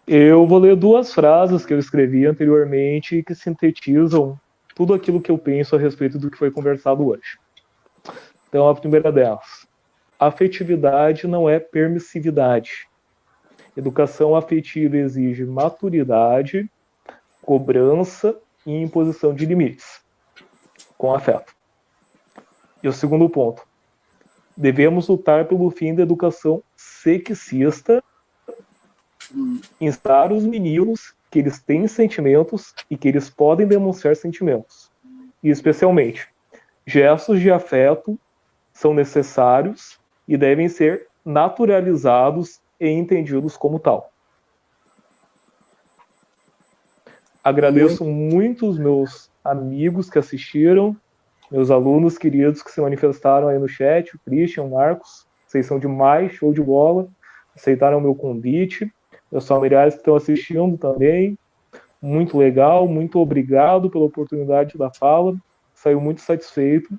Speaker 3: Eu vou ler 2 frases que eu escrevi anteriormente e que sintetizam tudo aquilo que eu penso a respeito do que foi conversado hoje. Então, a primeira delas. Afetividade não é permissividade. Educação afetiva exige maturidade, cobrança e imposição de limites, com afeto. E o segundo ponto. Devemos lutar pelo fim da educação sexista, instar os meninos que eles têm sentimentos e que eles podem demonstrar sentimentos. E, especialmente, gestos de afeto são necessários e devem ser naturalizados e entendidos como tal. Agradeço muito os meus amigos que assistiram, meus alunos queridos que se manifestaram aí no chat, o Christian, o Marcos, vocês são demais, show de bola, aceitaram o meu convite, meus familiares que estão assistindo também, muito legal, muito obrigado pela oportunidade da fala, saiu muito satisfeito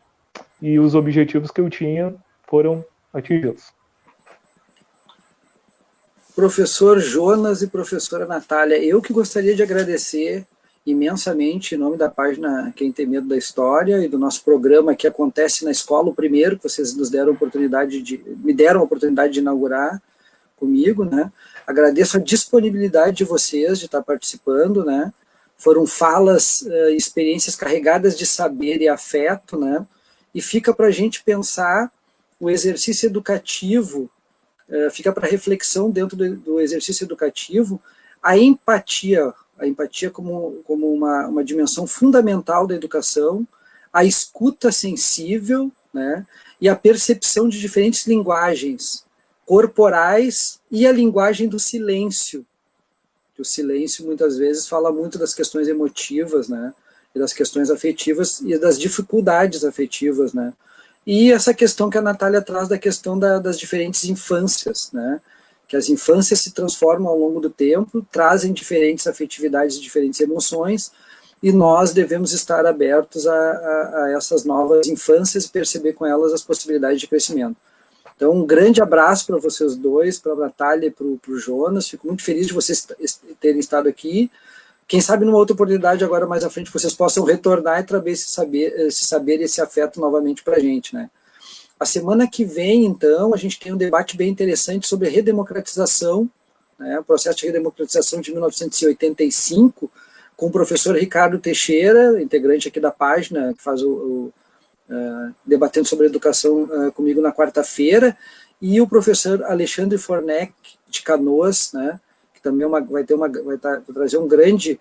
Speaker 3: e os objetivos que eu tinha foram atingidos.
Speaker 1: Professor Jonas e professora Natália, eu que gostaria de agradecer imensamente em nome da página Quem Tem Medo da História e do nosso programa que acontece na escola, o primeiro que vocês me deram a oportunidade de inaugurar comigo, né? Agradeço a disponibilidade de vocês de estar participando, né? Foram falas, experiências carregadas de saber e afeto, né? E fica para a gente pensar o exercício educativo, fica para reflexão dentro do exercício educativo, a empatia como uma dimensão fundamental da educação, a escuta sensível, né, e a percepção de diferentes linguagens corporais e a linguagem do silêncio. O silêncio muitas vezes fala muito das questões emotivas, né, e das questões afetivas e das dificuldades afetivas, né. E essa questão que a Natália traz da questão das diferentes infâncias, né? Que as infâncias se transformam ao longo do tempo, trazem diferentes afetividades, diferentes emoções, e nós devemos estar abertos a essas novas infâncias e perceber com elas as possibilidades de crescimento. Então, um grande abraço para vocês dois, para a Natália e para o Jonas, fico muito feliz de vocês terem estado aqui. Quem sabe numa outra oportunidade agora mais à frente vocês possam retornar e trazer esse saber e esse afeto novamente para a gente, né? A semana que vem, então, a gente tem um debate bem interessante sobre a redemocratização, né, o processo de redemocratização de 1985, com o professor Ricardo Teixeira, integrante aqui da página, que faz debatendo sobre educação comigo na quarta-feira, e o professor Alexandre Fornec, de Canoas, né, também vai trazer uma grande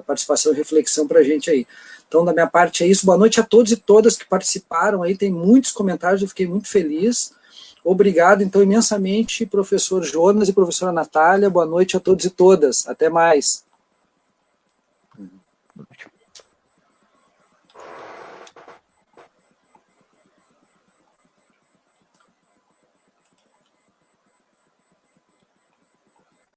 Speaker 1: participação e reflexão para a gente aí. Então, da minha parte é isso. Boa noite a todos e todas que participaram aí, tem muitos comentários, eu fiquei muito feliz. Obrigado, então, imensamente, professor Jonas e professora Natália. Boa noite a todos e todas. Até mais.